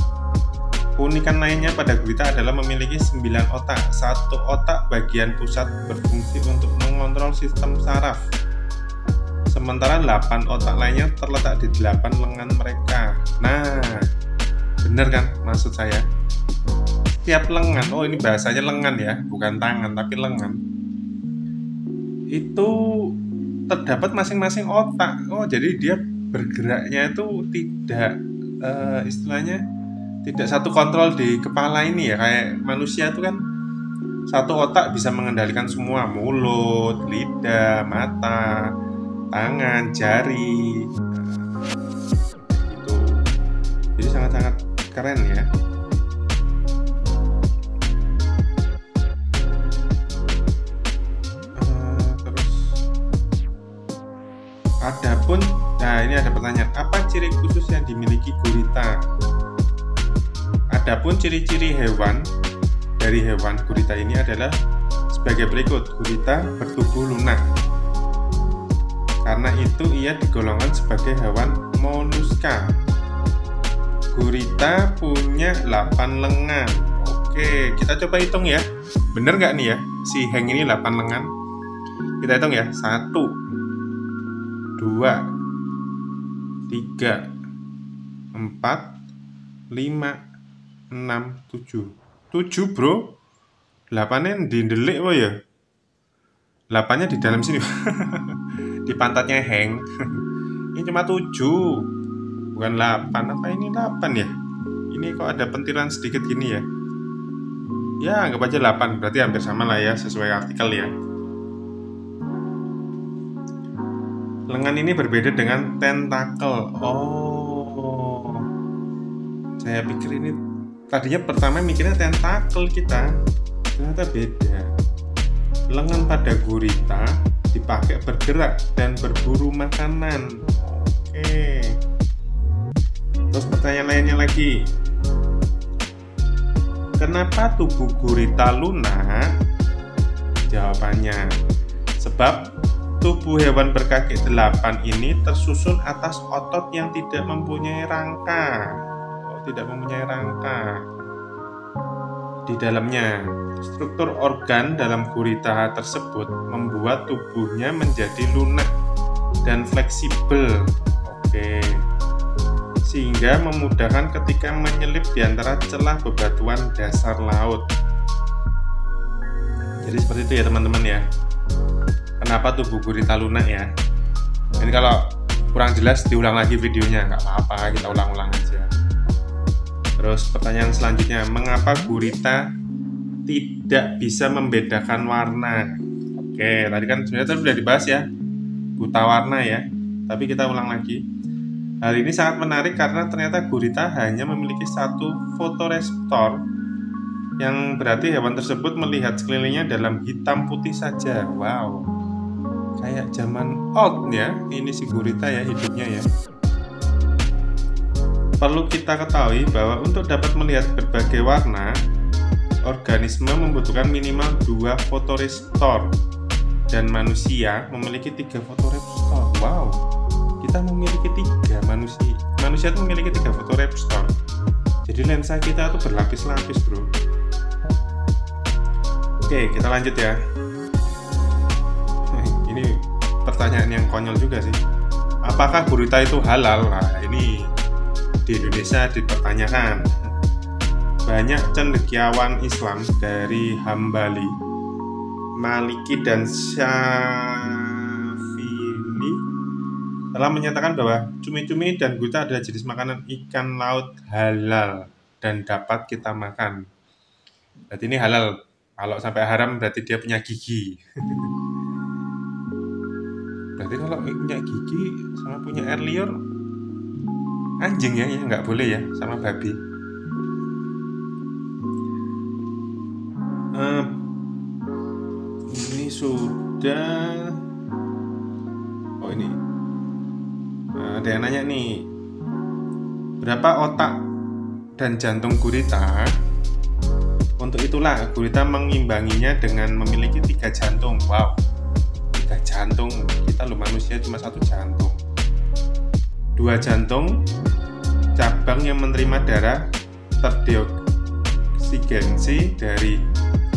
Keunikan lainnya pada gurita adalah memiliki 9 otak. 1 otak bagian pusat berfungsi untuk mengontrol sistem saraf. Sementara 8 otak lainnya terletak di 8 lengan mereka. Nah, benar kan maksud saya? Setiap lengan, oh ini bahasanya lengan ya, bukan tangan tapi lengan. Itu terdapat masing-masing otak. Oh, jadi dia bergeraknya itu tidak istilahnya tidak satu kontrol di kepala ini ya, kayak manusia itu kan satu otak bisa mengendalikan semua, mulut, lidah, mata, tangan, jari, gitu. Jadi sangat-sangat keren ya. Terus adapun, nah ini ada pertanyaan, apa ciri khusus yang dimiliki gurita? Adapun ciri-ciri hewan dari hewan gurita ini adalah sebagai berikut. Gurita bertubuh lunak. Karena itu ia digolongkan sebagai hewan moluska. Gurita punya 8 lengan. Oke, kita coba hitung ya. Bener nggak nih ya? Si Hank ini 8 lengan. Kita hitung ya. 1, 2, 3, 4, 5, 6, 7 bro, 8-nya dindelik apa ya? 8-nya di dalam sini di pantatnya Hank. Ini cuma 7, bukan 8. Apa ini 8 ya? Ini kok ada pentilan sedikit gini ya? Ya anggap aja 8, berarti hampir sama lah ya, sesuai artikel ya. Lengan ini berbeda dengan tentakel. Oh, saya pikir ini tadinya pertama mikirnya tentakel kita, ternyata beda. Lengan pada gurita dipakai bergerak dan berburu makanan. Oke. Terus pertanyaan lainnya lagi, kenapa tubuh gurita lunak? Jawabannya, sebab tubuh hewan berkaki 8 ini tersusun atas otot yang tidak mempunyai rangka. Tidak mempunyai rangka di dalamnya. Struktur organ dalam gurita tersebut membuat tubuhnya menjadi lunak dan fleksibel. Oke. Sehingga memudahkan ketika menyelip di antara celah bebatuan dasar laut. Jadi seperti itu ya teman-teman ya. Kenapa tubuh gurita lunak ya? Ini kalau kurang jelas diulang lagi videonya, nggak apa-apa, kita ulang-ulang aja. Terus pertanyaan selanjutnya, mengapa gurita tidak bisa membedakan warna? Oke, tadi kan sebenarnya sudah dibahas ya, buta warna ya. Tapi kita ulang lagi. Hal ini sangat menarik karena ternyata gurita hanya memiliki satu fotoreseptor, yang berarti hewan tersebut melihat sekelilingnya dalam hitam putih saja. Wow, kayak zaman old ya, ini si gurita ya hidupnya ya. Perlu kita ketahui bahwa untuk dapat melihat berbagai warna, organisme membutuhkan minimal 2 fotoreseptor, dan manusia memiliki 3 fotoreseptor. Wow, kita memiliki 3, manusia itu memiliki 3 fotoreseptor. Jadi lensa kita itu berlapis-lapis bro. Oke, kita lanjut ya. Ini pertanyaan yang konyol juga sih. Apakah gurita itu halal? Nah, ini di Indonesia dipertanyakan. Banyak cendekiawan Islam dari Hambali, Maliki, dan Syafi'i telah menyatakan bahwa cumi-cumi dan gurita adalah jenis makanan ikan laut halal dan dapat kita makan. Berarti ini halal. Kalau sampai haram berarti dia punya gigi. Berarti kalau punya gigi sama punya air liur, anjing ya, nggak boleh ya, sama babi. Ini sudah. Oh ini. Ada yang nanya nih, berapa otak dan jantung gurita? Untuk itulah gurita mengimbanginya dengan memiliki 3 jantung. Wow, 3 jantung. Kita loh manusia cuma 1 jantung. 2 jantung cabang yang menerima darah terdioksigenasi dari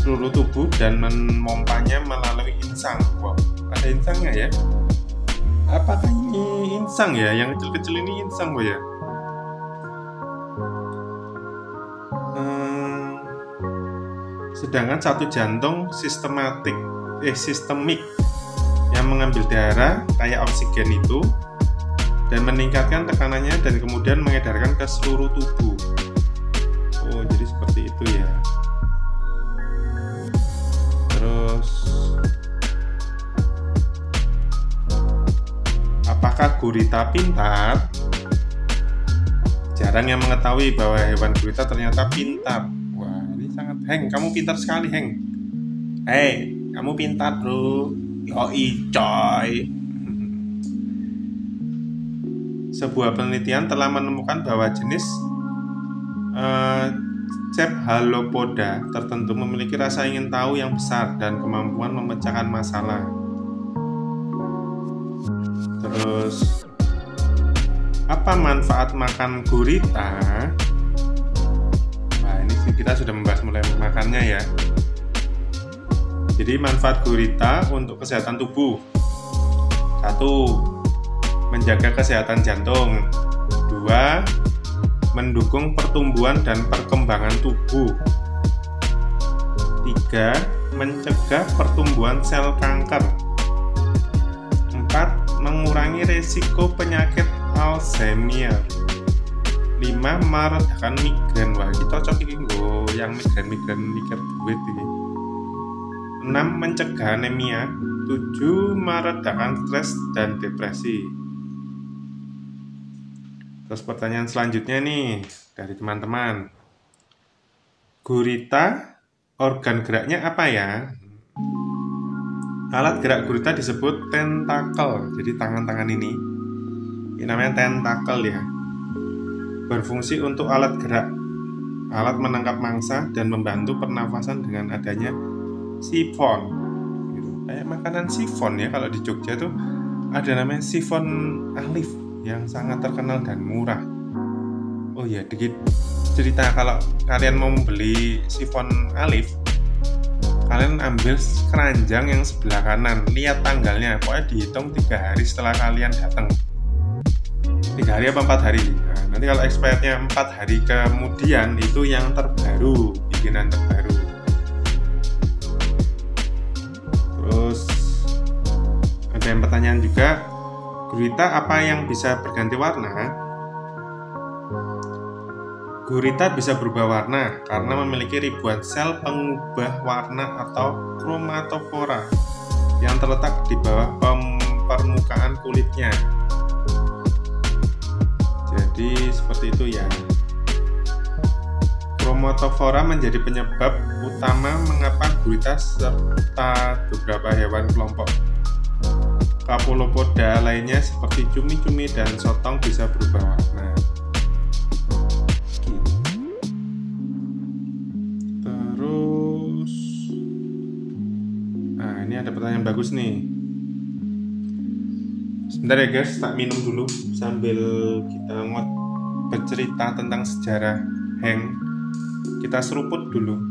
seluruh tubuh dan memompanya melalui insang. Wow, ada insangnya ya? Apakah ini insang ya? Yang kecil-kecil ini insang ya? Sedangkan 1 jantung sistemik yang mengambil darah kayak oksigen itu dan meningkatkan tekanannya dan kemudian mengedarkan ke seluruh tubuh. Oh, jadi seperti itu ya. Terus apakah gurita pintar? Jarang yang mengetahui bahwa hewan gurita ternyata pintar. Heng, kamu pintar sekali, Heng. Hei, kamu pintar, bro. Yoi, coy. Sebuah penelitian telah menemukan bahwa jenis Cephalopoda tertentu memiliki rasa ingin tahu yang besar dan kemampuan memecahkan masalah. Terus, apa manfaat makan gurita? Kita sudah membahas mulai makannya ya. Jadi manfaat gurita untuk kesehatan tubuh: 1. Menjaga kesehatan jantung. 2. Mendukung pertumbuhan dan perkembangan tubuh. 3. Mencegah pertumbuhan sel kanker. 4. Mengurangi risiko penyakit Alzheimer. 5. Meredakan migrain. Wah, ini cocok ini yang migran mikir duit ini. 6. Mencegah anemia. 7. Meredakan stres dan depresi. Terus pertanyaan selanjutnya nih dari teman-teman, gurita organ geraknya apa ya? Alat gerak gurita disebut tentakel. Jadi tangan-tangan ini namanya tentakel ya. Berfungsi untuk alat gerak, alat menangkap mangsa dan membantu pernafasan dengan adanya sifon. Gitu. Kayak makanan sifon ya, kalau di Jogja tuh ada namanya sifon alif yang sangat terkenal dan murah. Oh ya, dikit cerita, kalau kalian mau beli sifon alif, kalian ambil keranjang yang sebelah kanan, lihat tanggalnya, pokoknya dihitung 3 hari setelah kalian datang. 3 hari apa 4 hari? Nah, nanti kalau expirednya 4 hari kemudian itu yang terbaru, bikinan terbaru. Pertanyaan juga, gurita apa yang bisa berganti warna? Gurita bisa berubah warna karena memiliki ribuan sel pengubah warna atau kromatofora yang terletak di bawah permukaan kulitnya. Jadi seperti itu ya. Kromatofora menjadi penyebab utama mengapa gurita serta beberapa hewan kelompok Cephalopoda lainnya seperti cumi-cumi dan sotong bisa berubah warna. Terus, nah ini ada pertanyaan bagus nih. Sebentar ya guys, tak minum dulu sambil kita bercerita tentang sejarah Hank. Kita seruput dulu.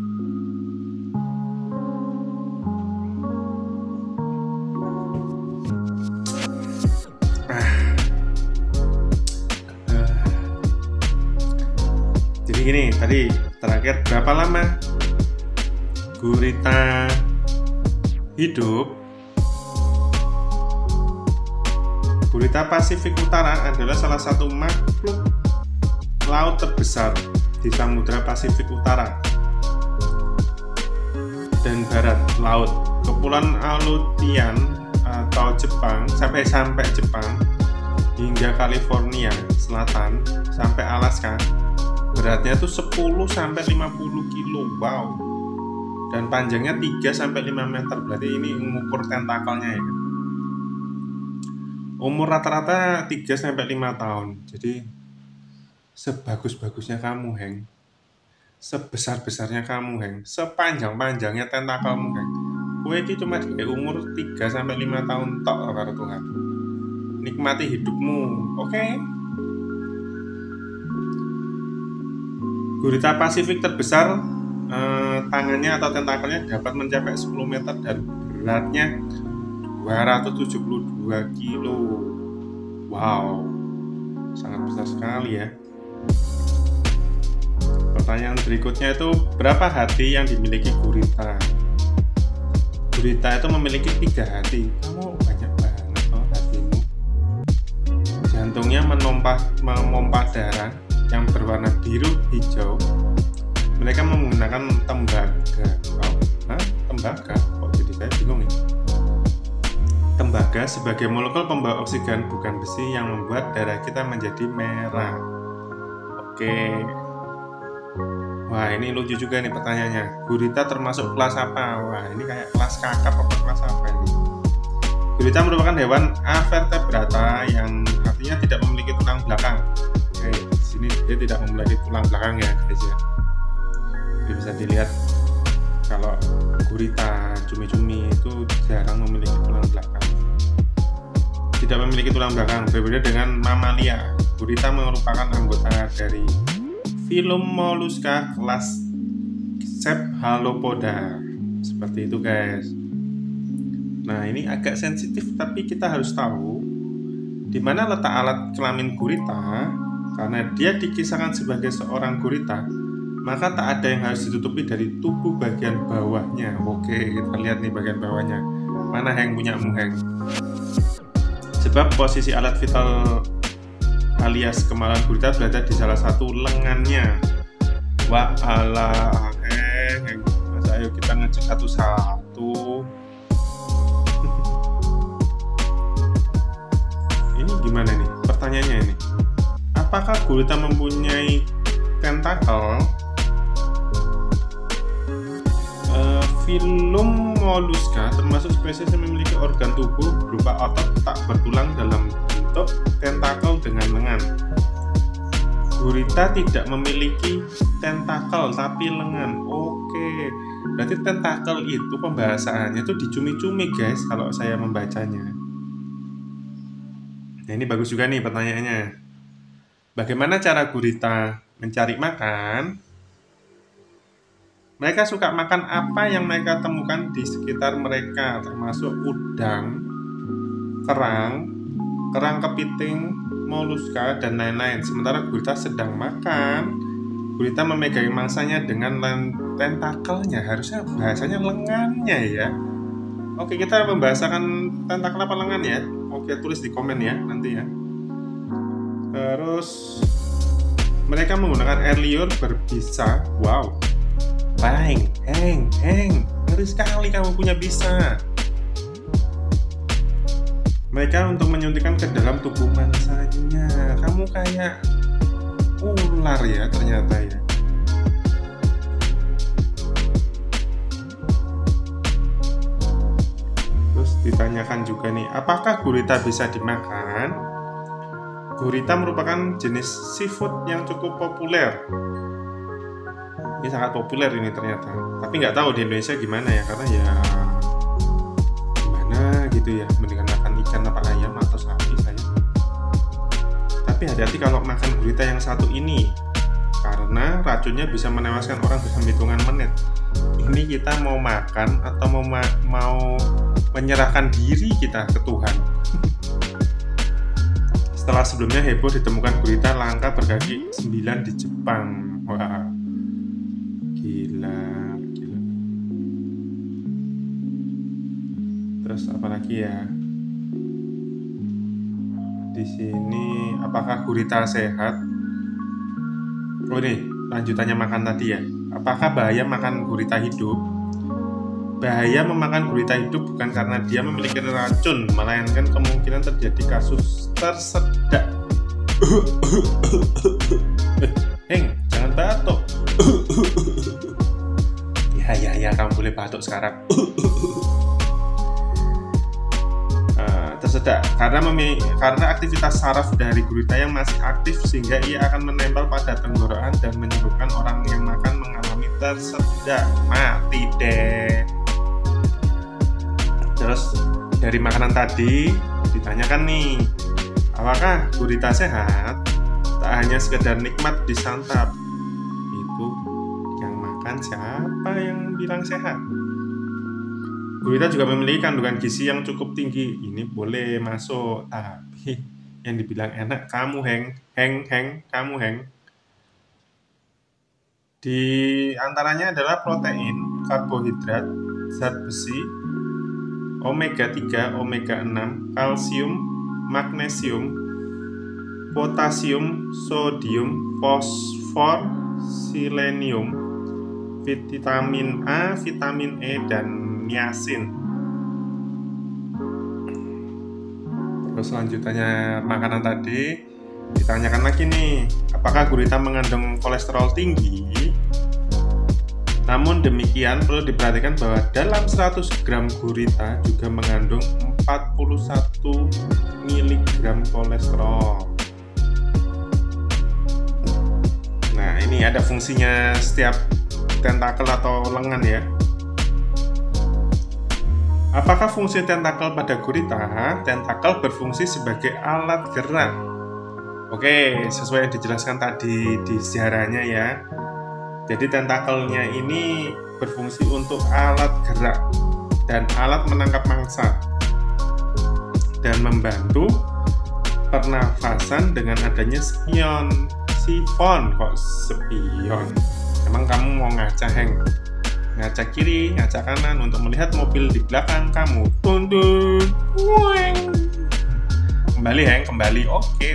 Jadi gini, tadi terakhir berapa lama gurita hidup? Gurita Pasifik Utara adalah salah satu makhluk laut terbesar di Samudra Pasifik Utara dan Barat Laut. Kepulauan Aleutian atau Jepang sampai Jepang hingga California Selatan sampai Alaska, beratnya tuh 10 sampai 50 kilo. Wow. Dan panjangnya 3 sampai 5 meter. Berarti ini mengukur tentakelnya ya. Umur rata-rata 3 sampai 5 tahun. Jadi sebagus-bagusnya kamu, Hank. Sebesar-besarnya kamu, Hank. Sepanjang-panjangnya tentakelmu, Hank. Kowe iki cuma di umur 3 sampai 5 tahun tok karo Tuhan. Nikmati hidupmu, oke? Gurita Pasifik terbesar, tangannya atau tentakelnya dapat mencapai 10 meter dan beratnya 272 kilo. Wow, sangat besar sekali ya. Pertanyaan berikutnya itu, berapa hati yang dimiliki gurita? Gurita itu memiliki 3 hati. Kamu banyak banget loh hatimu. Jantungnya memompa darah yang berwarna biru hijau. Mereka menggunakan tembaga. Tembaga? Kok jadi saya bingung ini. Tembaga sebagai molekul pembawa oksigen, bukan besi, yang membuat darah kita menjadi merah. Oke. Wah, ini lucu juga nih pertanyaannya. Gurita termasuk kelas apa? Wah, ini kayak kelas kakap atau kelas apa ini? Gurita merupakan hewan avertebrata yang artinya tidak memiliki tulang belakang. Oke, di sini dia tidak memiliki tulang belakang ya, guys ya. Jadi bisa dilihat kalau gurita, cumi-cumi itu jarang memiliki tulang belakang. Tidak memiliki tulang belakang, berbeda dengan mamalia. Gurita merupakan anggota dari filum Mollusca kelas Cephalopoda. Seperti itu guys. Nah, ini agak sensitif tapi kita harus tahu di mana letak alat kelamin gurita. Karena dia dikisahkan sebagai seorang gurita, maka tak ada yang harus ditutupi dari tubuh bagian bawahnya. Oke, kita lihat nih bagian bawahnya. Mana Hank punyamu, Hank? Sebab posisi alat vital alias kemaluan gurita berada di salah satu lengannya. Wah alah, Hank. Masa ayo kita ngecek satu-satu. Ini gimana nih? Pertanyaannya ini. Apakah gurita mempunyai tentakel? Filum Mollusca termasuk spesies yang memiliki organ tubuh berupa otot tak bertulang dalam bentuk tentakel dengan lengan. Gurita tidak memiliki tentakel tapi lengan. Oke, berarti tentakel itu pembahasannya itu di cumi-cumi guys kalau saya membacanya. Nah, ini bagus juga nih pertanyaannya. Bagaimana cara gurita mencari makan? Mereka suka makan apa yang mereka temukan di sekitar mereka, termasuk udang, kerang kepiting, moluska, dan lain-lain. Sementara gurita sedang makan. Gurita memegang mangsanya dengan tentakelnya, harusnya bahasanya lengannya ya. Oke, kita membahasakan tentakel apa lengan ya. Oke, tulis di komen ya nanti ya. Terus mereka menggunakan air liur berbisa. Wow. Heng, ngeri sekali kamu punya bisa. Mereka untuk menyuntikkan ke dalam tubuh mangsanya. Kamu kayak ular ya ternyata ya. Terus ditanyakan juga nih, apakah gurita bisa dimakan? Gurita merupakan jenis seafood yang cukup populer. Ini sangat populer ini ternyata. Tapi nggak tahu di Indonesia gimana ya, karena ya gimana gitu ya, mendingan makan ikan apa ayam atau sapi saya. Tapi hati-hati kalau makan gurita yang satu ini, karena racunnya bisa menewaskan orang dalam hitungan menit. Ini kita mau makan atau mau menyerahkan diri kita ke Tuhan. Setelah sebelumnya heboh ditemukan gurita langka berkaki 9 di Jepang. Wah, gila. Terus apa lagi ya? Di sini apakah gurita sehat? Oh nih, lanjutannya makan tadi ya. Apakah bahaya makan gurita hidup? Bahaya memakan gurita hidup bukan karena dia memiliki racun, melainkan kemungkinan terjadi kasus tersedak. Heng, jangan batuk. Ya, kamu boleh batuk sekarang. Tersedak karena aktivitas saraf dari gurita yang masih aktif sehingga ia akan menempel pada tenggorokan dan menyebabkan orang yang makan mengalami tersedak. Mati deh. Terus dari makanan tadi ditanyakan nih, apakah gurita sehat? Tak hanya sekedar nikmat disantap. Itu yang makan siapa yang bilang sehat? Gurita juga memiliki kandungan gizi yang cukup tinggi. Ini boleh masuk, tapi yang dibilang enak kamu kamu heng. Di antaranya adalah protein, karbohidrat, zat besi, omega 3, omega 6, kalsium, magnesium, potasium, sodium, fosfor, selenium, vitamin A, vitamin E, dan niacin. Terus selanjutnya makanan tadi ditanyakan lagi nih, apakah gurita mengandung kolesterol tinggi? Namun demikian perlu diperhatikan bahwa dalam 100 gram gurita juga mengandung 41 mg kolesterol. Nah, ini ada fungsinya setiap tentakel atau lengan ya. Apakah fungsi tentakel pada gurita? Tentakel berfungsi sebagai alat gerak. Oke, sesuai yang dijelaskan tadi di sejarahnya ya. Jadi tentakelnya ini berfungsi untuk alat gerak dan alat menangkap mangsa dan membantu pernafasan dengan adanya sifon. Kok spion? Emang kamu mau ngaca ngaca kiri, ngaca kanan untuk melihat mobil di belakang kamu. Tunduk. Kembali. Oke,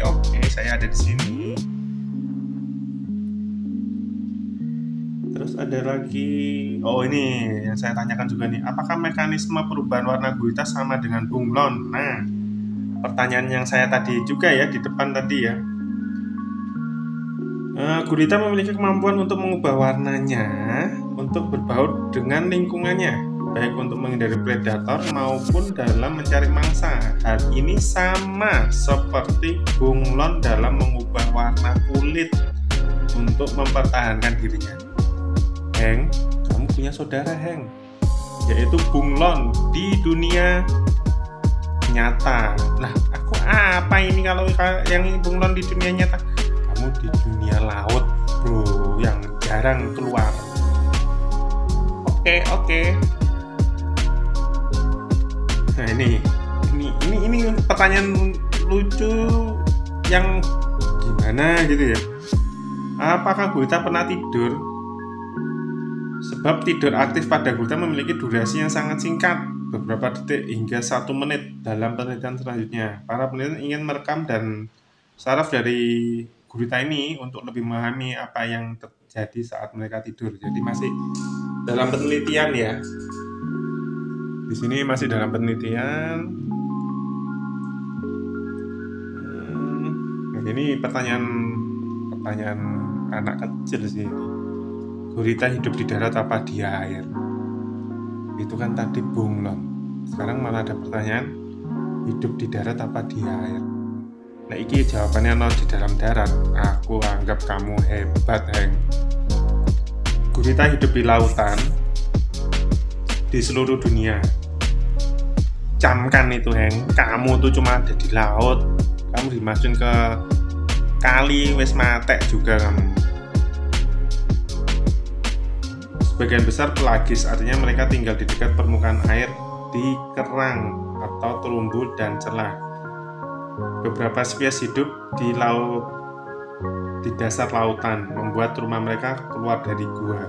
saya ada di sini. Terus ada lagi, ini yang saya tanyakan juga nih, apakah mekanisme perubahan warna gurita sama dengan bunglon? Nah, pertanyaan yang saya tadi juga ya, di depan tadi ya. Gurita memiliki kemampuan untuk mengubah warnanya untuk berbaur dengan lingkungannya, baik untuk menghindari predator maupun dalam mencari mangsa. Hal ini sama seperti bunglon dalam mengubah warna kulit untuk mempertahankan dirinya. Heng, kamu punya saudara Heng, yaitu bunglon di dunia nyata. Lah, aku apa ini kalau yang bunglon di dunia nyata? Kamu di dunia laut, bro, yang jarang keluar. Oke. Nah, ini pertanyaan lucu yang gimana gitu ya. Apakah gurita pernah tidur? Sebab tidur aktif pada gurita memiliki durasi yang sangat singkat, beberapa detik hingga 1 menit dalam penelitian selanjutnya. Para peneliti ingin merekam dan saraf dari gurita ini untuk lebih memahami apa yang terjadi saat mereka tidur. Jadi masih dalam penelitian ya. Di sini masih dalam penelitian. Nah, ini pertanyaan anak kecil sih. Gurita hidup di darat apa di air? Itu kan tadi bunglon. Sekarang malah ada pertanyaan hidup di darat apa di air. Nah, iki jawabannya no di dalam darat. Aku anggap kamu hebat, Heng. Gurita hidup di lautan di seluruh dunia. Camkan itu, Heng. Kamu tuh cuma ada di laut. Kamu dimasukin ke kali wis matek juga kamu. Sebagian besar pelagis, artinya mereka tinggal di dekat permukaan air di kerang atau terumbu dan celah. Beberapa spesies hidup di laut, di dasar lautan, membuat rumah mereka keluar dari gua.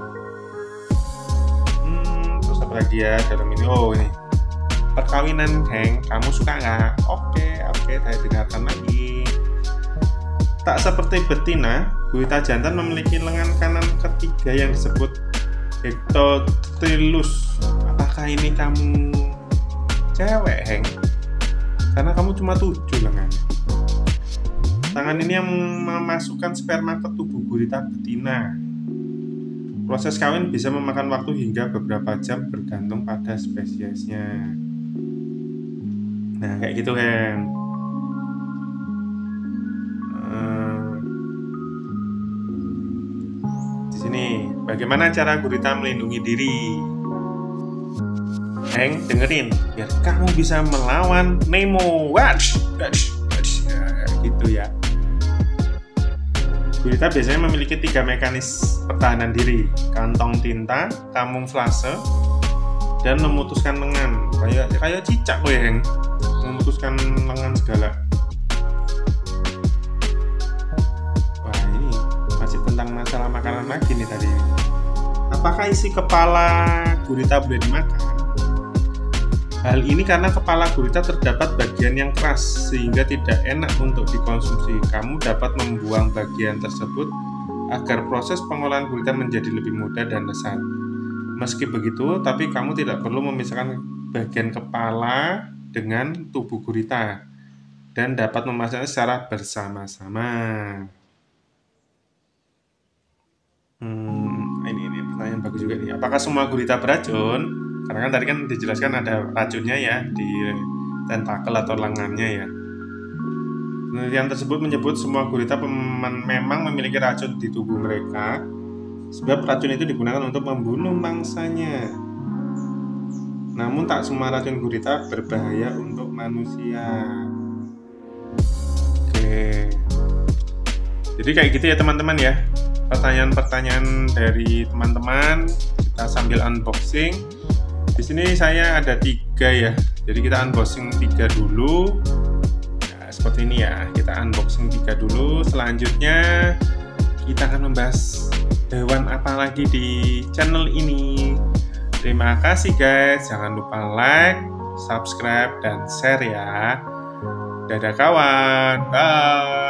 Terus apa lagi ya dalam ini? Oh ini perkawinan, Heng. Kamu suka nggak? Oke, saya dengarkan lagi. Tak seperti betina, gurita jantan memiliki lengan kanan ketiga yang disebut Ectotrilus. Apakah ini kamu cewek, Heng? Karena kamu cuma 7 lengannya. Tangan ini yang memasukkan sperma ke tubuh gurita betina. Proses kawin bisa memakan waktu hingga beberapa jam bergantung pada spesiesnya. Nah, kayak gitu, Heng. Di sini, bagaimana cara gurita melindungi diri? Heng, dengerin, biar kamu bisa melawan Nemo. Gitu ya. Gurita biasanya memiliki 3 mekanisme pertahanan diri: kantong tinta, kamuflase, dan memutuskan lengan. Kayak cicak loh ya, Heng. Memutuskan lengan segala. Wah, ini masih tentang masalah makanan lagi nih tadi. Apakah isi kepala gurita boleh dimakan? Hal ini karena kepala gurita terdapat bagian yang keras sehingga tidak enak untuk dikonsumsi. Kamu dapat membuang bagian tersebut agar proses pengolahan gurita menjadi lebih mudah dan lezat. Meski begitu, tapi kamu tidak perlu memisahkan bagian kepala dengan tubuh gurita dan dapat memasaknya secara bersama-sama. Ini pertanyaan bagus juga nih. Apakah semua gurita beracun? Karena kan tadi kan dijelaskan ada racunnya ya di tentakel atau lengannya ya. Penelitian tersebut menyebut semua gurita memang memiliki racun di tubuh mereka, sebab racun itu digunakan untuk membunuh mangsanya. Namun tak semua racun gurita berbahaya untuk manusia. Oke. Jadi kayak gitu ya teman-teman ya. Pertanyaan-pertanyaan dari teman-teman kita sambil unboxing. Di sini saya ada 3 ya. Jadi kita unboxing 3 dulu. Nah, seperti ini ya. Kita unboxing 3 dulu. Selanjutnya kita akan membahas hewan apa lagi di channel ini. Terima kasih guys. Jangan lupa like, subscribe, dan share ya. Dadah kawan. Bye.